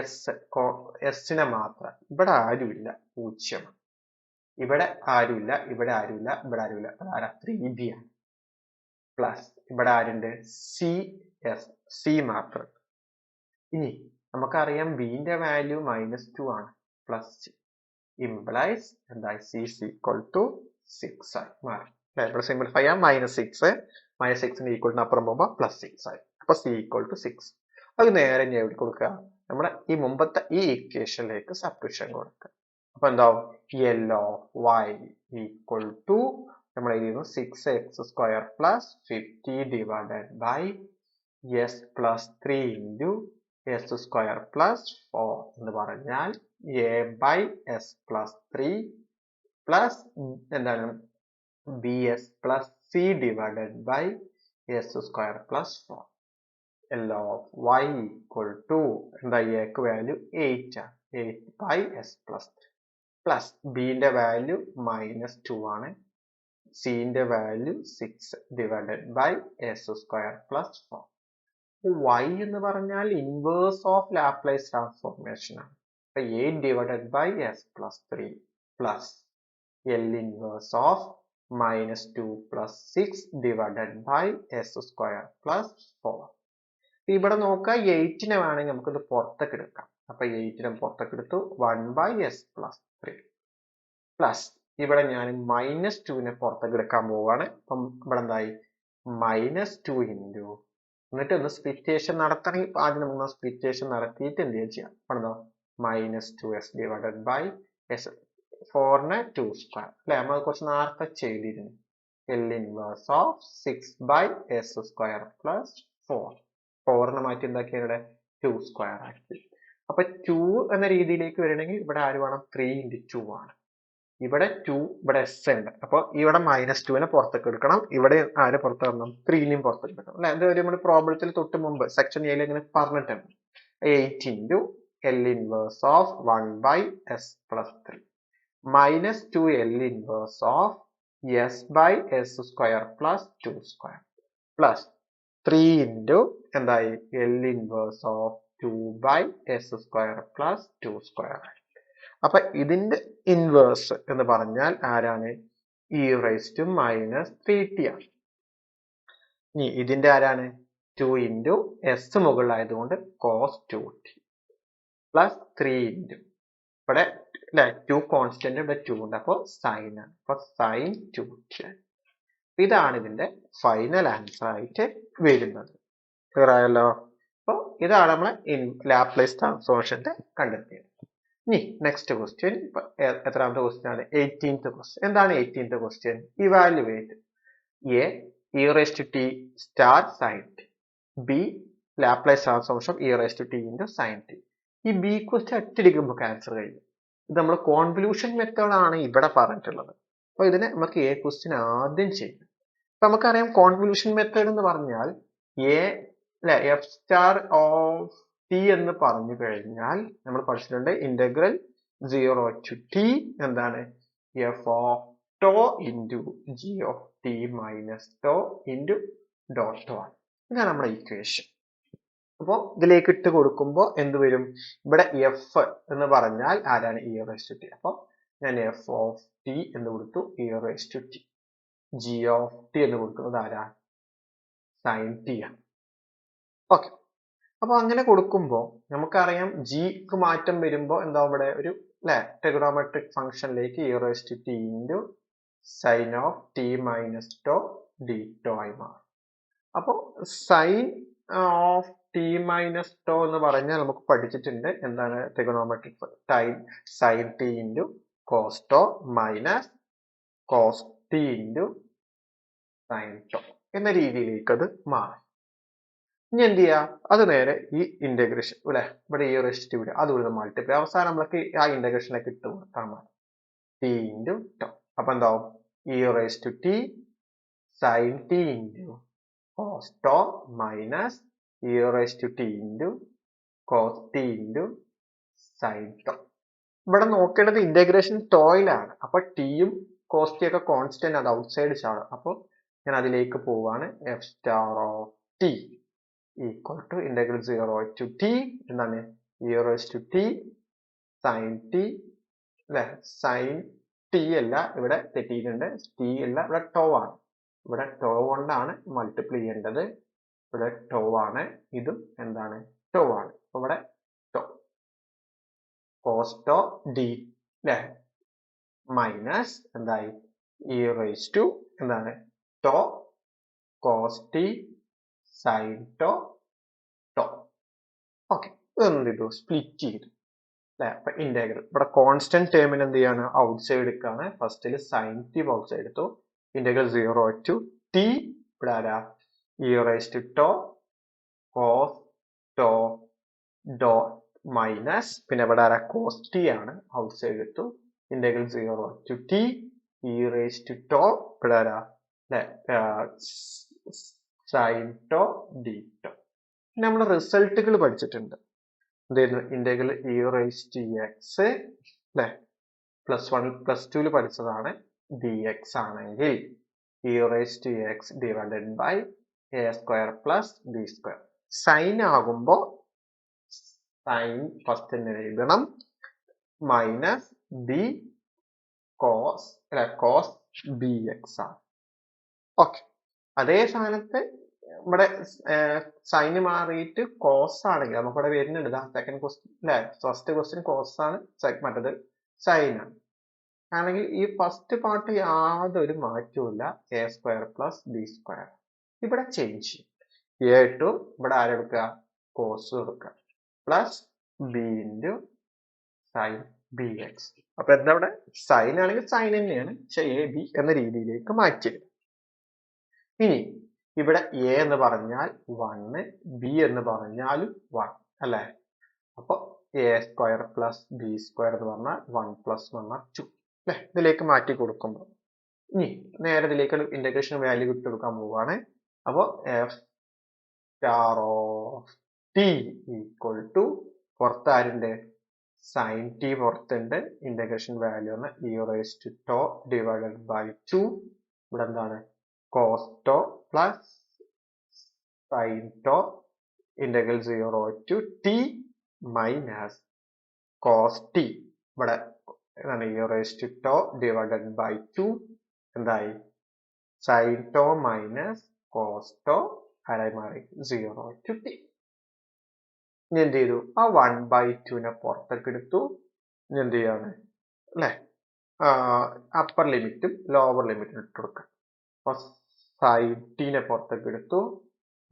എസിനെ മാത്രം, ഇവിടെ ആരുമില്ല, 0. ഇവിടെ ആരുമില്ല, ഇവിടെ ആരുമില്ല, ഇവിടെ ആരുമില്ല, ആരാ, 3b ആണ്. പ്ലസ് ഇവിടെ ആരുണ്ട്, സി മാത്രം. ഇനി നമുക്കറിയാം ബിന്റെ വാല്യൂ -2 ആണ്, പ്ലസ് ഇംപ്ലൈസ് എന്തായി, സി ഈക്വൽ ടു 6 ആയി മാറി. ഇവിടെ സിംപ്ലിഫൈ ചെയ്യാം, -6 ഈക്വൽ അപ്പുറം പോകുമ്പോൾ +6 ആയി. അപ്പൊ സി ഈക്വൽ ടു 6. അത് നേരെ ഞാൻ എവിടെ കൊടുക്കുക, നമ്മുടെ ഈ മുമ്പത്തെ ഈ ഇക്വേഷനിലേക്ക് സബ്സ്റ്റിറ്റ്യൂഷൻ കൊടുക്കുക. അപ്പൊ എന്താവും, L of y equal to നമ്മൾ എഴുതുന്നു 6x square plus 50 divided by s plus 3 into s square plus 4 എന്ന് പറഞ്ഞാൽ a by s plus 3 plus എന്താണ് bs plus c divided by s square plus 4. L of y equal to എന്താ, എക്ക് value 8 ആണ്, 8 by s plus 3 plus ബിന്റെ value -2 ആണ്, സിന്റെ value 6 divided by S square plus 4. y എന്ന് പറഞ്ഞാൽ inverse of Laplace transformation ആണ്. അപ്പൊ 8 divided by S plus 3 plus l inverse of -2 plus 6 divided by S square plus 4. ഇവിടെ നോക്കുക, 8നെ വേണമെങ്കിൽ നമുക്കിത് പുറത്തേക്ക് എടുക്കാം. അപ്പൊ 8നെ പുറത്തേക്ക് എടുത്തു, 1 ബൈ എസ് പ്ലസ് 3 പ്ലസ് ഇവിടെ ഞാൻ -2നെ പുറത്തേക്ക് എടുക്കാൻ പോവുകയാണ്. അപ്പം ഇവിടെ എന്തായി, -2 ഇൻറ്റു, എന്നിട്ട് ഒന്ന് സ്പ്ലിറ്റേഷൻ നടത്തണമെങ്കിൽ ആദ്യം നമുക്ക് സ്പ്ലിറ്റേഷൻ നടത്തിയിട്ട് എന്ത് ചെയ്യാം. അപ്പോൾ എന്താ, -2s ഡിവൈഡഡ് ബൈ എസ്, 4നെ 2 സ്ക്വയർ അല്ലെ, നമ്മൾ കുറച്ച് നേരത്തെ ചെയ്തിരുന്നു. L inverse of 6 by S square plus 4. 4നെ മാറ്റി എന്താക്കിയാണ് ഇവിടെ 2 സ്ക്വയർ ആക്കി. അപ്പൊ 2 എന്ന രീതിയിലേക്ക് വരണമെങ്കിൽ ഇവിടെ ആര് വേണം, 3 ഇൻറ്റു 2 ആണ്. ഇവിടെ 2, ഇവിടെ എസ് ഉണ്ട്. അപ്പൊ ഇവിടെ -2നെ പുറത്തേക്ക് എടുക്കണം, ഇവിടെ ആര് പുറത്ത് വരണം, 3നെയും പുറത്തേക്ക് എടുക്കണം അല്ലെ. അത് നമ്മുടെ പ്രോബ്ലത്തിൽ തൊട്ട് മുമ്പ് സെക്ഷൻ എയിൽ ഇങ്ങനെ പറഞ്ഞിട്ടുണ്ട്. 8 into L inverse of 1 by S plus 3 -2 L inverse of S by S square plus 2 square plus 3 into എന്തായി, L inverse of 2 by S square plus 2 square. അപ്പൊ ഇതിന്റെ ഇൻവേഴ്സ് എന്ന് പറഞ്ഞാൽ ആരാണ്, e റൈസ് ടു -3t ആണ്. ഇനി ഇതിന്റെ ആരാണ്, 2 ഇൻറ്റു എസ് മുകളിലായതുകൊണ്ട് cos 2t പ്ലസ് 3 ഇൻറ്റു ഇവിടെ അല്ലെ 2 കോൺസ്റ്റന്റ്, ഇവിടെ 2 ഉണ്ട്, അപ്പൊ സൈൻ ആണ്, അപ്പൊ സൈൻ 2t. ഇതാണ് ഇതിന്റെ ഫൈനൽ ആൻസർ ആയിട്ട് വരുന്നത്. ക്ലിയർ ആയല്ലോ. അപ്പൊ ഇതാണ് നമ്മളെ ലാപ്ലേസ് ട്രാൻസ്ഫോർമേഷന്റെ കണ്ടെത്തിയത്. ഇനി നെക്സ്റ്റ് ക്വസ്റ്റ്യൻ, എത്രാമത്തെ ക്വസ്റ്റ്യൻ ആണ്, 18th ക്വസ്റ്റ്യൻ. എന്താണ് 18th question, evaluate A e raised to t star sin t, b Laplace transformation e raised to t into sin t. ഈ ബി ക്വസ്റ്റ്യൻ ഒറ്റയടിക്ക് നമുക്ക് ആൻസർ കഴിയും. ഇത് നമ്മൾ കോൺവല്യൂഷൻ മെത്തേഡ് ആണ് ഇവിടെ പറഞ്ഞിട്ടുള്ളത്. അപ്പൊ ഇതിനെ നമുക്ക് എ ക്വസ്റ്റ്യൻ ആദ്യം ചെയ്യും. നമുക്കറിയാം കോൺവല്യൂഷൻ മെത്തേഡ് എന്ന് പറഞ്ഞാൽ എഫ് സ്റ്റാർ ഓഫ് ടി എന്ന് പറഞ്ഞു കഴിഞ്ഞാൽ നമ്മൾ പഠിച്ചിട്ടുണ്ട് ഇന്റഗ്രൽ 0 to t എന്താണ് F of tau into G of t minus to into dot ആണ്. ഇതാണ് നമ്മുടെ ഇക്വേഷൻ. അപ്പോൾ ഇതിലേക്ക് ഇട്ട് കൊടുക്കുമ്പോൾ എന്ത് വരും? ഇവിടെ എഫ് എന്ന് പറഞ്ഞാൽ ആരാണ്? E raise to t. അപ്പൊ ഞാൻ എഫ് ഓഫ് ടി എന്ന് കൊടുത്തു, e raise to t. G of t എന്ന് കൊടുക്കുന്നത് ആരാ? സൈൻ ടി ആണ്. ഓക്കെ, അപ്പൊ അങ്ങനെ കൊടുക്കുമ്പോൾ നമുക്കറിയാം ജിക്ക് മാറ്റം വരുമ്പോൾ എന്താ ഇവിടെ ഒരു ട്രിഗണോമെട്രിക് ഫംഗ്ഷനിലേക്ക് e raise to t into sine of t minus tau d tau ആയി മാറും. അപ്പോൾ sine of t minus tau എന്ന് പറഞ്ഞാൽ നമുക്ക് പഠിച്ചിട്ടുണ്ട് എന്താണ്? Trigonometric sine t into cos tau minus cos t into sine tau എന്ന രീതിയിലേക്ക് അത് മാറും. ഇനി എന്ത് ചെയ്യാ? അത് നേരെ ഈ ഇന്റഗ്രേഷൻ ഇവിടെ ഈ റെസ്റ്റ് ഇവിടെ അതുകൊണ്ട് മൾട്ടിപ്ലൈ അവസാനം നമ്മൾക്ക് ആ ഇന്റഗ്രേഷനിലേക്ക് ഇട്ട് കൊടുത്താൽ മതി. T into tau. അപ്പൊ എന്താവും? E raise to t sine t into cos tau minus E raise to t into cos t into sine tau. ഇവിടെ നോക്കേണ്ടത് ഇന്റഗ്രേഷൻ ടോയിലാണ്. അപ്പൊ ടിയും കോസ് ടി ഒക്കെ കോൺസ്റ്റന്റ്, അത് ഔട്ട്സൈഡ് ചാടും. അപ്പൊ ഞാൻ അതിലേക്ക് പോവാണ്. F star of T equal to integral 0 to t എന്താണ്? E raise to t sine t sine t അല്ല, ഇവിടെ തെറ്റിയിട്ടുണ്ട്. ടി അല്ല, ഇവിടെ ടോ ആണ്. ഇവിടെ ടോ കൊണ്ടാണ് മൾട്ടിപ്ലൈ ചെയ്യേണ്ടത്. ഇവിടെ ടോ ആണ്, ഇതും എന്താണ്? ടോ ആണ്. അപ്പൊ ഇവിടെ tau cos tau d minus എന്തായി? ഇ റൈസ് ടു എന്താണ്? Tau cos t sine tau tau. Okay, ഇതൊന്നും ചെയ്തു, സ്പ്ലിറ്റ് ചെയ്തു. അപ്പൊ ഇന്റഗ്രൽ ഇവിടെ കോൺസ്റ്റന്റ് ടേമിന് എന്ത് ചെയ്യാണ്? ഔട്ട്സൈഡ് എടുക്കാണ്. ഫസ്റ്റിൽ സൈൻ ടി ഔട്ട്സൈഡ് എടുത്തു. ഇന്റഗ്രൽ 0 to t ഇവിടെ ആരാ? E raise to tau cos tau ഡോ മൈനസ് പിന്നെ ഇവിടെ ആരാ? കോസ് ടി ആണ്, ഔട്ട്സൈഡ് എടുത്തു. Integral 0 to t e raise to tau ഇവിടെ ആരാ? Sine tau d tau. നമ്മൾ റിസൾട്ടുകൾ പഠിച്ചിട്ടുണ്ട്. എന്തായിരുന്നു? Integral e raise to x +1 +2 പഠിച്ചതാണ്. ഡി എക്സ് ആണെങ്കിൽ e raise to x divided by a square plus b square. Sine ആകുമ്പോ സൈൻ ഫസ്റ്റ് തന്നെ എഴുതണം, minus b cos b x ആണ്. ഓക്കെ, അതേ സ്ഥാനത്ത് ഇവിടെ സൈന് മാറിയിട്ട് കോസ് ആണെങ്കിൽ നമുക്കിവിടെ വരുന്നുണ്ട്. Second question first question cos ആണ്, മറ്റത് സൈൻ ആണ്. ആണെങ്കിൽ ഈ ഫസ്റ്റ് പാർട്ട് യാതൊരു മാറ്റവും A square plus b square. ഇവിടെ ചേഞ്ച് ചെയ്യും. എ ടു ഇവിടെ ആരെടുക്കുക? കോസ് എടുക്കുക plus B into sine B X. അപ്പൊ എന്താ ഇവിടെ? സൈൻ ആണെങ്കിൽ സൈൻ തന്നെയാണ്, പക്ഷെ എ ബി എന്ന രീതിയിലേക്ക് മാറ്റി. ഇനി ഇവിടെ എ എന്ന് പറഞ്ഞാൽ 1, ബി എന്ന് പറഞ്ഞാലും 1 അല്ലെ? അപ്പൊ A square plus b square എന്ന് പറഞ്ഞാൽ 1 + 1 2 അല്ലെ? ഇതിലേക്ക് മാറ്റി കൊടുക്കുമ്പോൾ ഇനി നേരെ ഇതിലേക്ക് ഇന്റഗ്രേഷൻ വാല്യൂ ഇട്ട് കൊടുക്കാൻ പോവാണ്. അപ്പൊ F star of T equal to പുറത്ത് ആരുണ്ട്? സൈൻ ടി പുറത്തുണ്ട്. ഇന്റഗ്രേഷൻ വാല്യൂ ആണ് E raise to tau divided by 2. ഇവിടെ എന്താണ്? Cos tau plus sine tau integral 0 to t minus cos T. ഇവിടെ എന്താണ്? E raise to tau divided by 2 എന്തായി? Sine tau minus cos tau ആരായി മാറി? 0 to t. ഇനി എന്ത് ചെയ്തു? ആ 1/2 പുറത്തേക്ക് എടുത്തു. ഇനി എന്ത് ചെയ്യാണ്? അപ്പർ ലിമിറ്റും ലോവർ ലിമിറ്റും ഇട്ട് കൊടുക്കാം. അപ്പൊ സൈൻ ടിനെ പുറത്തേക്ക് എടുത്തു.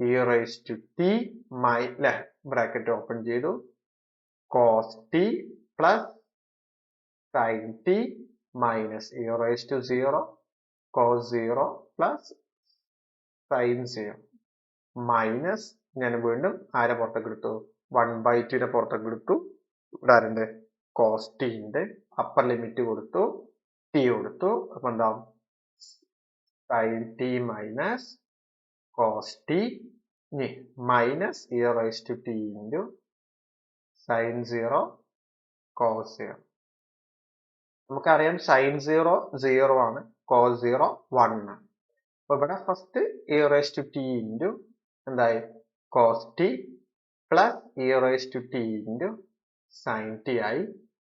E raise to T bracket open ചെയ്തു. Cos T plus sine T minus E raise to 0 cos 0 plus sine 0 minus ഞാൻ വീണ്ടും ആരെ പുറത്തേക്ക് എടുത്തു? 1/2 പുറത്തേക്ക് എടുത്തു. ഇവിടെ ആരുണ്ട്? കോസ് ടി ഉണ്ട്. അപ്പർ ലിമിറ്റ് കൊടുത്തു, ടി കൊടുത്തു. അപ്പൊ എന്താവും? sin t minus cos t ഇനി minus e raised to t into sin 0 cos 0. നമുക്കറിയാം sin 0 0 ആണ്, cos 0 1 ആണ്. അപ്പൊ ഇവിടെ first e raised to t into എന്തായി cos t plus e raised to t into sin t ആയി,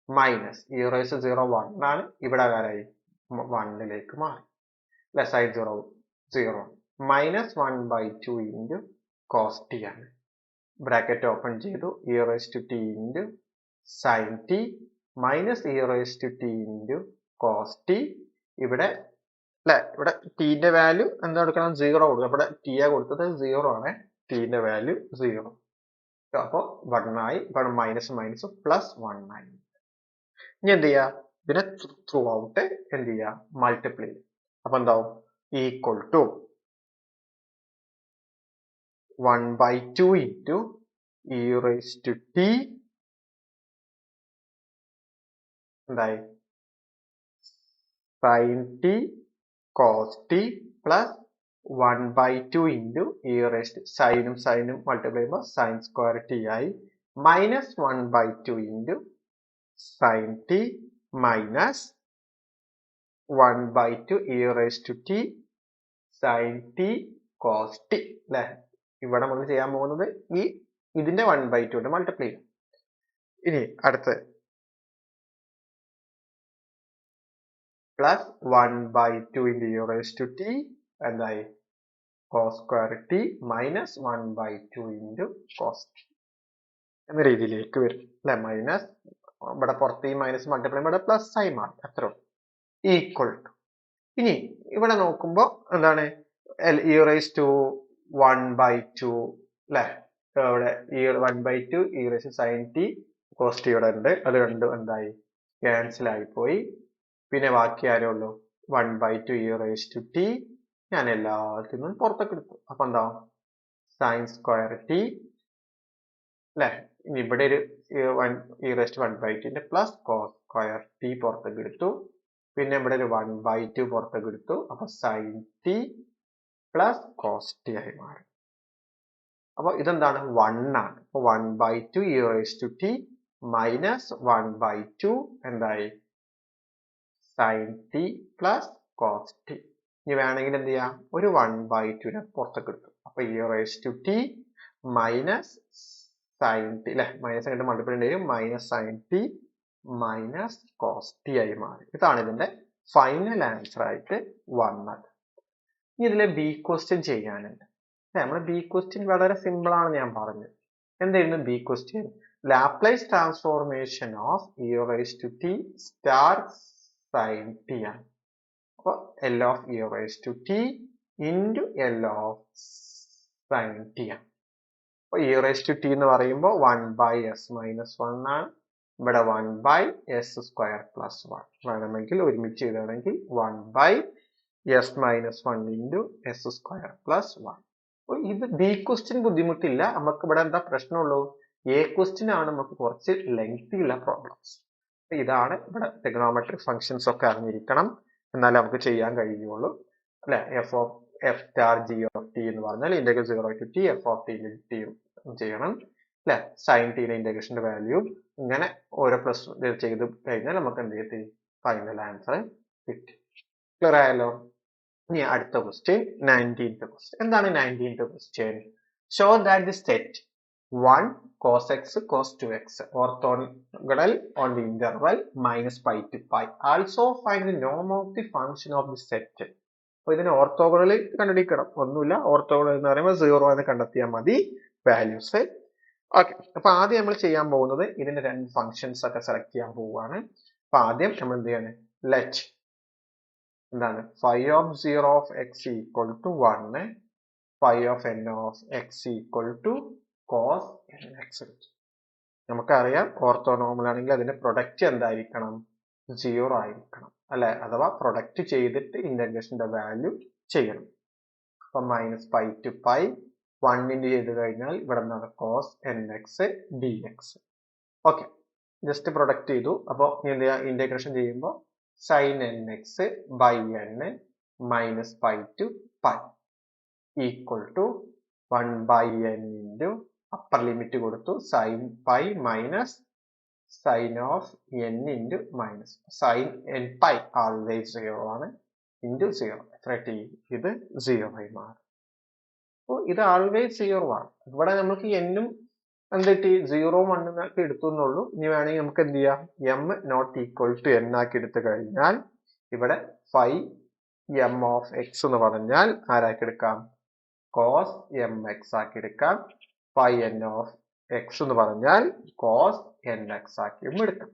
minus e raised to 0 1 ആണ്, ഇവിടെ ആരായി 1ലേക്ക് മാറി അല്ലെ, sin 0 0 minus 1/2 into cos t ആണ്. ബ്രാക്കറ്റ് ഓപ്പൺ ചെയ്തു, e raised to t into sin t minus e raised to t into cos t. ഇവിടെ അല്ലെ, ഇവിടെ ന്റെ വാല്യൂ എന്താ കൊടുക്കണം, 0 കൊടുക്കണം. ഇവിടെ t ആ കൊടുത്തത് 0 ആണ്, ന്റെ വാല്യൂ 0. അപ്പൊ 1 ആയി, ഇവിടെ മൈനസ് മൈനസ് പ്ലസ് 1 ആയി. ഇനി എന്ത് ചെയ്യാ, ഇതിനെ ത്രൂ ഔട്ട് എന്ത് ചെയ്യാ, മൾട്ടിപ്ലൈ. അപ്പൊ എന്താവും, equal to 1/2 into e raised to t എന്തായി sin t cos t plus 1/2 into e raised to സൈനും സൈനും മൾട്ടിപ്ലൈ ചെയ്യുമ്പോൾ sin square t ആയി, minus 1/2 into sin t minus 1/2 e raised to t sin t cos t അല്ലെ. ഇവിടെ നമ്മൾ ചെയ്യാൻ പോകുന്നത് ഇതിന്റെ 1/2 കൊണ്ട് മൾട്ടിപ്ലൈ ചെയ്യും. ഇനി അടുത്ത് plus 1/2 into e raised to t എന്തായി cos square t minus 1/2 into cos t എന്ന രീതിയിലേക്ക് വരും അല്ലെ. മൈനസ് ഇവിടെ പുറത്ത് ഈ മൈനസ് മൾട്ടിപ്ലൈ ഇവിടെ പ്ലസ് ആയി മാറും, അത്ര ഈക്വൽ ടു. ഇനി ഇവിടെ നോക്കുമ്പോ എന്താണ് e raised to 1/2 അല്ലെ, ഇവിടെ ഈ 1/2 e raised to sin t cos t ഇവിടെ ഉണ്ട്, അത് രണ്ടും എന്തായി ക്യാൻസൽ ആയി പോയി. പിന്നെ ബാക്കി ആരേ ഉള്ളൂ 1/2 e raised to t, ഞാൻ എല്ലാത്തിനും പുറത്തേക്ക് എടുത്തു. അപ്പൊ എന്താവും sin square t അല്ലെ. ഇനി ഇവിടെ ഒരു e raised to 1/2 plus cos square t പുറത്തേക്ക് എടുത്തു, പിന്നെ ഇവിടെ ഒരു 1/2 പുറത്തേക്ക് എടുത്തു, അപ്പൊ sin t plus cos t ആയി മാറി. അപ്പൊ ഇതെന്താണ് 1 ആണ്. അപ്പൊ 1/2 e raised to t minus 1/2 എന്തായി sin t plus cos t. ഇനി വേണമെങ്കിൽ എന്ത് ചെയ്യാം, ഒരു 1/2 പുറത്തേക്ക് എടുത്തു, അപ്പൊ e raised to t minus sin t അല്ലെ, മൈനസ് ആയിട്ട് മൾട്ടിപ്ലൈ ചെയ്യും, minus sin t minus cos t ആയി മാറി. ഇതാണ് ഇതിന്റെ ഫൈനൽ ആൻസർ ആയിട്ട് വന്നത്. ഇനി ഇതിലെ ബി ക്വസ്റ്റ്യൻ ചെയ്യാനുണ്ട്. നമ്മുടെ ബി ക്വസ്റ്റ്യൻ വളരെ സിമ്പിൾ ആണ് ഞാൻ പറഞ്ഞു. എന്തായിരുന്നു B question, Laplace transformation of e raised to t star sin t ആണ്. അപ്പൊ L of e raised to t into L of sin t ആണ്. അപ്പൊ e raised to t എന്ന് പറയുമ്പോൾ 1/s minus 1 ആണ്, ഇവിടെ 1/s square plus 1. വേണമെങ്കിൽ ഒരുമിച്ച് എഴുതുകയാണെങ്കിൽ 1/s minus 1 into s square plus 1. അപ്പൊ ഇത് ബി ക്വസ്റ്റ്യൻ ബുദ്ധിമുട്ടില്ല, നമുക്ക് ഇവിടെ എന്താ പ്രശ്നമുള്ളൂ, എ ക്വസ്റ്റ്യൻ ആണ് നമുക്ക് കുറച്ച് ലെങ്തി ഉള്ള പ്രോബ്ലംസ്. ഇതാണ് ഇവിടെ ട്രിഗണോമെട്രിക് ഫങ്ഷൻസ് ഒക്കെ അറിഞ്ഞിരിക്കണം, എന്നാലേ നമുക്ക് ചെയ്യാൻ കഴിയുള്ളൂ അല്ലെ. f star g of t എന്ന് പറഞ്ഞാൽ integral 0 to t f of t ചെയ്യണം അല്ലെ. sin t യുടെ ഇന്റഗ്രേഷന്റെ വാല്യൂ ഇങ്ങനെ ഓരോ പ്ലസ് ചെയ്ത് കഴിഞ്ഞാൽ നമുക്ക് എന്ത് ചെയ്യും, ഫൈനൽ ആൻസർ കിട്ടി. ക്ലിയർ ആയല്ലോ. ഇനി അടുത്ത ക്വസ്റ്റ്യൻ 19th ക്വസ്റ്റ്യൻ. എന്താണ് 19th question, show that the set 1 cos x cos 2x orthogonal on the interval minus pi to pi. Also find the norm of the function of the set. അപ്പൊ ഇതിന് orthogonal കണ്ടുപിടിക്കണം, ഒന്നുമില്ല, orthogonal എന്ന് പറയുമ്പോൾ 0 എന്ന് കണ്ടെത്തിയാൽ മതി വാല്യൂസ്. ഓക്കെ, അപ്പൊ ആദ്യം നമ്മൾ ചെയ്യാൻ പോകുന്നത് ഇതിന്റെ രണ്ട് ഫങ്ഷൻസ് ഒക്കെ സെലക്ട് ചെയ്യാൻ പോവുകയാണ്. അപ്പൊ ആദ്യം നമ്മൾ എന്ത് ചെയ്യാണ്, ലെറ്റ് എന്താണ് phi of 0 of x equal to 1, phi of n of x equal to cos nx. നമുക്കറിയാം ഓർത്തോനോമൽ ആണെങ്കിൽ അതിന്റെ പ്രൊഡക്റ്റ് എന്തായിരിക്കണം, 0 ആയിരിക്കണം അല്ലെ, അഥവാ പ്രൊഡക്റ്റ് ചെയ്തിട്ട് ഇന്റഗ്രേഷന്റെ വാല്യൂ ചെയ്യണം. അപ്പൊ minus pi to pi 1 into ചെയ്ത് കഴിഞ്ഞാൽ ഇവിടെ നിന്നാണ് cos nx dx. Okay, just product ചെയ്തു. അപ്പോൾ എന്ത് ചെയ്യുക, ഇന്റഗ്രേഷൻ ചെയ്യുമ്പോൾ sin nx by n minus pi to pi equal to 1 by n into upper limit കൊടുത്തു sin pi minus sin of n into minus sin n pi always 0 ആണ് into 0 എത്ര t ഇത് 0 ആയി മാറും. അപ്പോൾ ഇത് always 0 ആണ്. ഇവിടെ നമുക്ക് n ഉം എന്ത് കിട്ടി 0 1 എന്നൊക്കെ എടുത്തു എന്നുള്ളൂ. ഇനി വേണമെങ്കിൽ നമുക്ക് എന്ത് ചെയ്യാം m not equal to n ആക്കി എടുത്തു കഴിഞ്ഞാൽ ഇവിടെ phi m of x എന്ന് പറഞ്ഞാൽ ആരാക്കി എടുക്കാം cos mx ആക്കി എടുക്കാം. phi n of x എന്ന് പറഞ്ഞാൽ cos nx ആക്കിയും എടുക്കാം.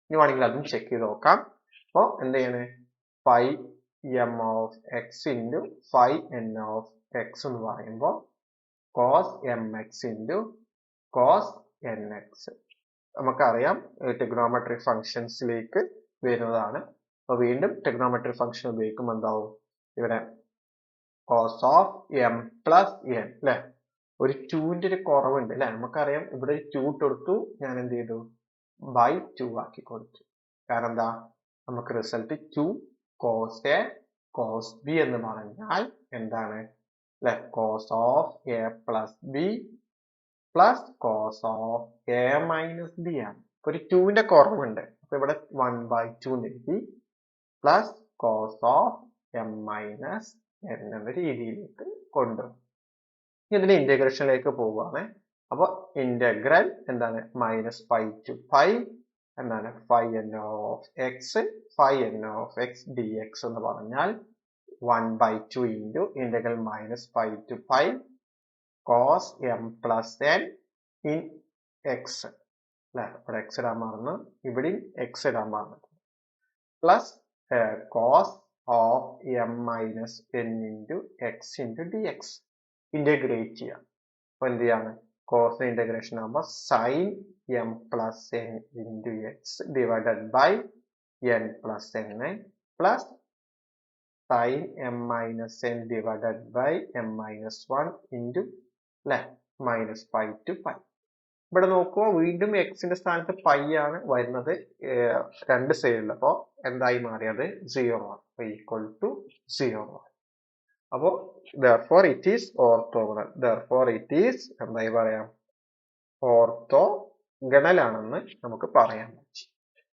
ഇനി വേണമെങ്കിൽ അതും ചെക്ക് ചെയ്ത് നോക്കാം. അപ്പോൾ എന്ത് ചെയ്യണേ phi m of x into phi n of x എന്ന് പറയുമ്പോൾ cos mx into cos nx നമുക്കറിയാം trigonometric functionsലേക്ക് വരുന്നതാണ്. അപ്പോൾ വീണ്ടും trigonometric function ഉപയോഗിക്കുമ്പോൾ എന്താവും ഇവിടെ cos of m plus n അല്ലെ ഒരു 2ന്റെ ഒരു കുറവുണ്ട് അല്ലെ നമുക്കറിയാം ഇവിടെ 2 കൊടുത്തു ഞാൻ എന്ത് ചെയ്തു by 2 ആക്കി കൊടുത്തു. കാരണം എന്താ നമുക്ക് result 2 cos a cos b എന്ന് പറഞ്ഞാൽ എന്താണ് അല്ലെ cos of a plus b plus cos of a minus b ആണ്. ഒരു 2ന്റെ കുറവുണ്ട്. അപ്പൊ ഇവിടെ 1 by 2 എഴുതി plus cos of m minus n എന്ന രീതിയിലേക്ക് കൊണ്ടുവരും. ഇനി ഇതിന്റെ ഇന്റഗ്രേഷനിലേക്ക് പോവുകയാണ്. അപ്പൊ ഇന്റഗ്രൽ എന്താണ് മൈനസ് പൈ ടു പൈ എന്താണ് phi n of x phi n of x dx എന്ന് പറഞ്ഞാൽ 1 by 2 into integral minus pi to pi cos m plus n in x അല്ലെ ഇവിടെ x ഇടാൻ മറന്നു ഇവിടെയും x ഇടാൻ മറന്നു plus cos of m minus n into x into dx integrate ചെയ്യാം. അപ്പൊ എന്ത് ചെയ്യാണ് cos integration ആകുമ്പോൾ sin m plus n into x divided by n plus n plus sin m minus n divided by m minus 1 into minus pi to pi. ഇവിടെ നോക്കുക വീണ്ടും എക്സിന്റെ സ്ഥാനത്ത് പൈ ആണ് വരുന്നത് രണ്ട് സൈഡിൽ. അപ്പോൾ എന്തായി മാറിയത് 0 ആണ് ഈക്വൽ ടു 0 ആണ്. അപ്പോൾ therefore it is orthogonal. therefore it is എന്തായി പറയാം ഓർത്തോഗണൽ ആണെന്ന് നമുക്ക് പറയാൻ പറ്റും.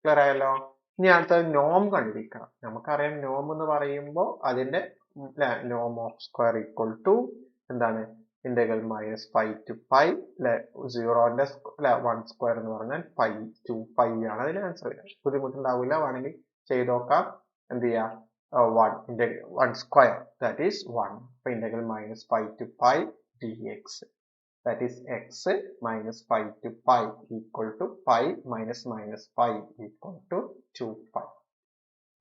ക്ലിയർ ആയല്ലോ. ഇനി അടുത്ത നോം കണ്ടുപിടിക്കണം. നമുക്കറിയാം നോം എന്ന് പറയുമ്പോൾ അതിന്റെ നോം ഓഫ് സ്ക്വയർ ഈക്വൽ ടു എന്താണ് integral minus pi to pi സീറോന്റെ 1 സ്ക്വയർ എന്ന് പറഞ്ഞാൽ പൈ 2 പൈ ആണ് അതിന് ആൻസർ. ബുദ്ധിമുട്ടുണ്ടാവില്ല, വേണമെങ്കിൽ ചെയ്ത് നോക്കാം. എന്ത് ചെയ്യാം 1 സ്ക്വയർ ദാറ്റ് ഈസ് 1. അപ്പൊ integral minus pi to pi dx that is x minus pi to pi equal to pi minus minus pi equal to 2 pi.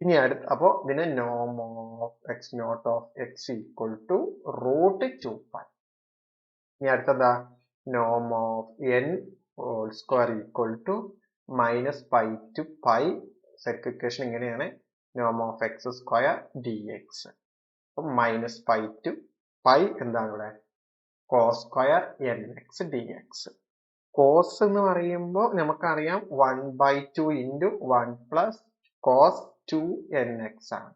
ഇനി അടുത്ത് അപ്പോൾ ഇതിന് നോം of X naught of X equal to root 2 pi. ഇനി അടുത്തെന്താ നോം of N whole square equal to minus pi to pi. Second equation ഇങ്ങനെയാണ് നോം of X square D X. അപ്പം മൈനസ് പൈ ടു പൈ എന്താണ് ഇവിടെ cos square N X D X. Cos എന്ന് പറയുമ്പോൾ നമുക്കറിയാം 1 by 2 into 1 plus cos 2 N X ആണ്.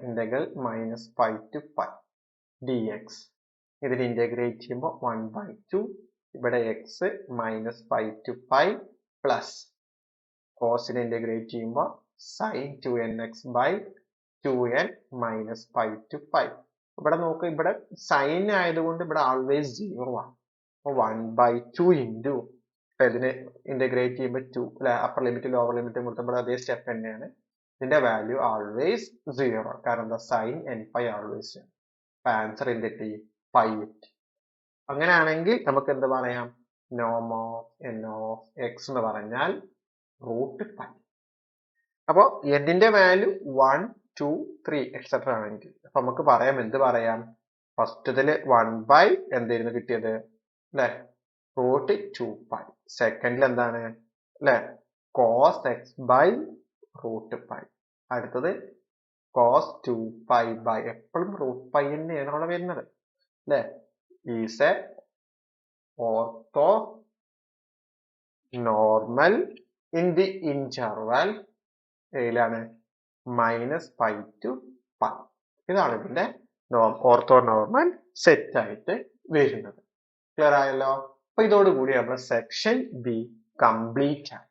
Integral minus pi to pi D X. ഇതിന് ഇന്റഗ്രേറ്റ് ചെയ്യുമ്പോൾ 1 by 2 ഇവിടെ X minus pi to pi plus കോസിനെ ഇന്റഗ്രേറ്റ് ചെയ്യുമ്പോൾ sine 2 N X by 2n minus pi to pi. ഇവിടെ നോക്കുക ഇവിടെ sign ആയതുകൊണ്ട് ഇവിടെ ആൾവേസ് 0 ആണ്. 1 by 2 into ഇതിനെ ഇന്റഗ്രേറ്റ് ചെയ്യുമ്പോൾ 2 അപ്പർ ലിമിറ്റ് ലോവർ ലിമിറ്റ് കൊടുത്തപ്പോൾ അതേ സ്റ്റെപ്പ് തന്നെയാണ്. ഇതിന്റെ വാല്യൂ ആൾവേസ് 0 ആണ്. കാരണം എന്താ സൈൻ എൻ പൈ ആൾവേസ് ആണ്. അപ്പൊ ആൻസർ എന്തെത്തി പൈ എത്തി. അങ്ങനെയാണെങ്കിൽ നമുക്ക് എന്ത് പറയാം നോം ഓഫ് എൻ ഓഫ് എക്സ് എന്ന് പറഞ്ഞാൽ റൂട്ട് പൈ. അപ്പൊ എന്നിന്റെ വാല്യൂ 1 2 3 എക്സെട്ര ആണെങ്കിൽ അപ്പൊ നമുക്ക് പറയാം എന്ത് പറയാം ഫസ്റ്റത്തില് 1 by എന്തായിരുന്നു കിട്ടിയത് അല്ലെ റൂട്ട് 2 പൈ. സെക്കൻഡിൽ എന്താണ് അല്ലെ cos X by root pi. അടുത്തത് കോസ് 2 പൈ ബൈ എപ്പോഴും റൂട്ട് പൈ തന്നെയാണ് അവിടെ വരുന്നത് അല്ലെ. Is a orthonormal in the interval ഏതിലാണ് മൈനസ് പൈ ടു പൈ. ഇതാണ് ഇതിന്റെ ഓർത്തോനോർമൽ സെറ്റ് ആയിട്ട് വരുന്നത്. ക്ലിയർ ആയല്ലോ? അപ്പൊ ഇതോടുകൂടി നമ്മുടെ സെക്ഷൻ ബി കംപ്ലീറ്റ് ആണ്.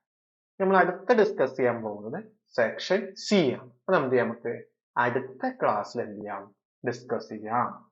നമ്മൾ അടുത്ത ഡിസ്കസ് ചെയ്യാൻ പോകുന്നത് സെക്ഷൻ സി ആണ്. അപ്പൊ നമുക്ക് അടുത്ത ക്ലാസ്സിൽ എന്ത് ചെയ്യാം, ഡിസ്കസ് ചെയ്യാം.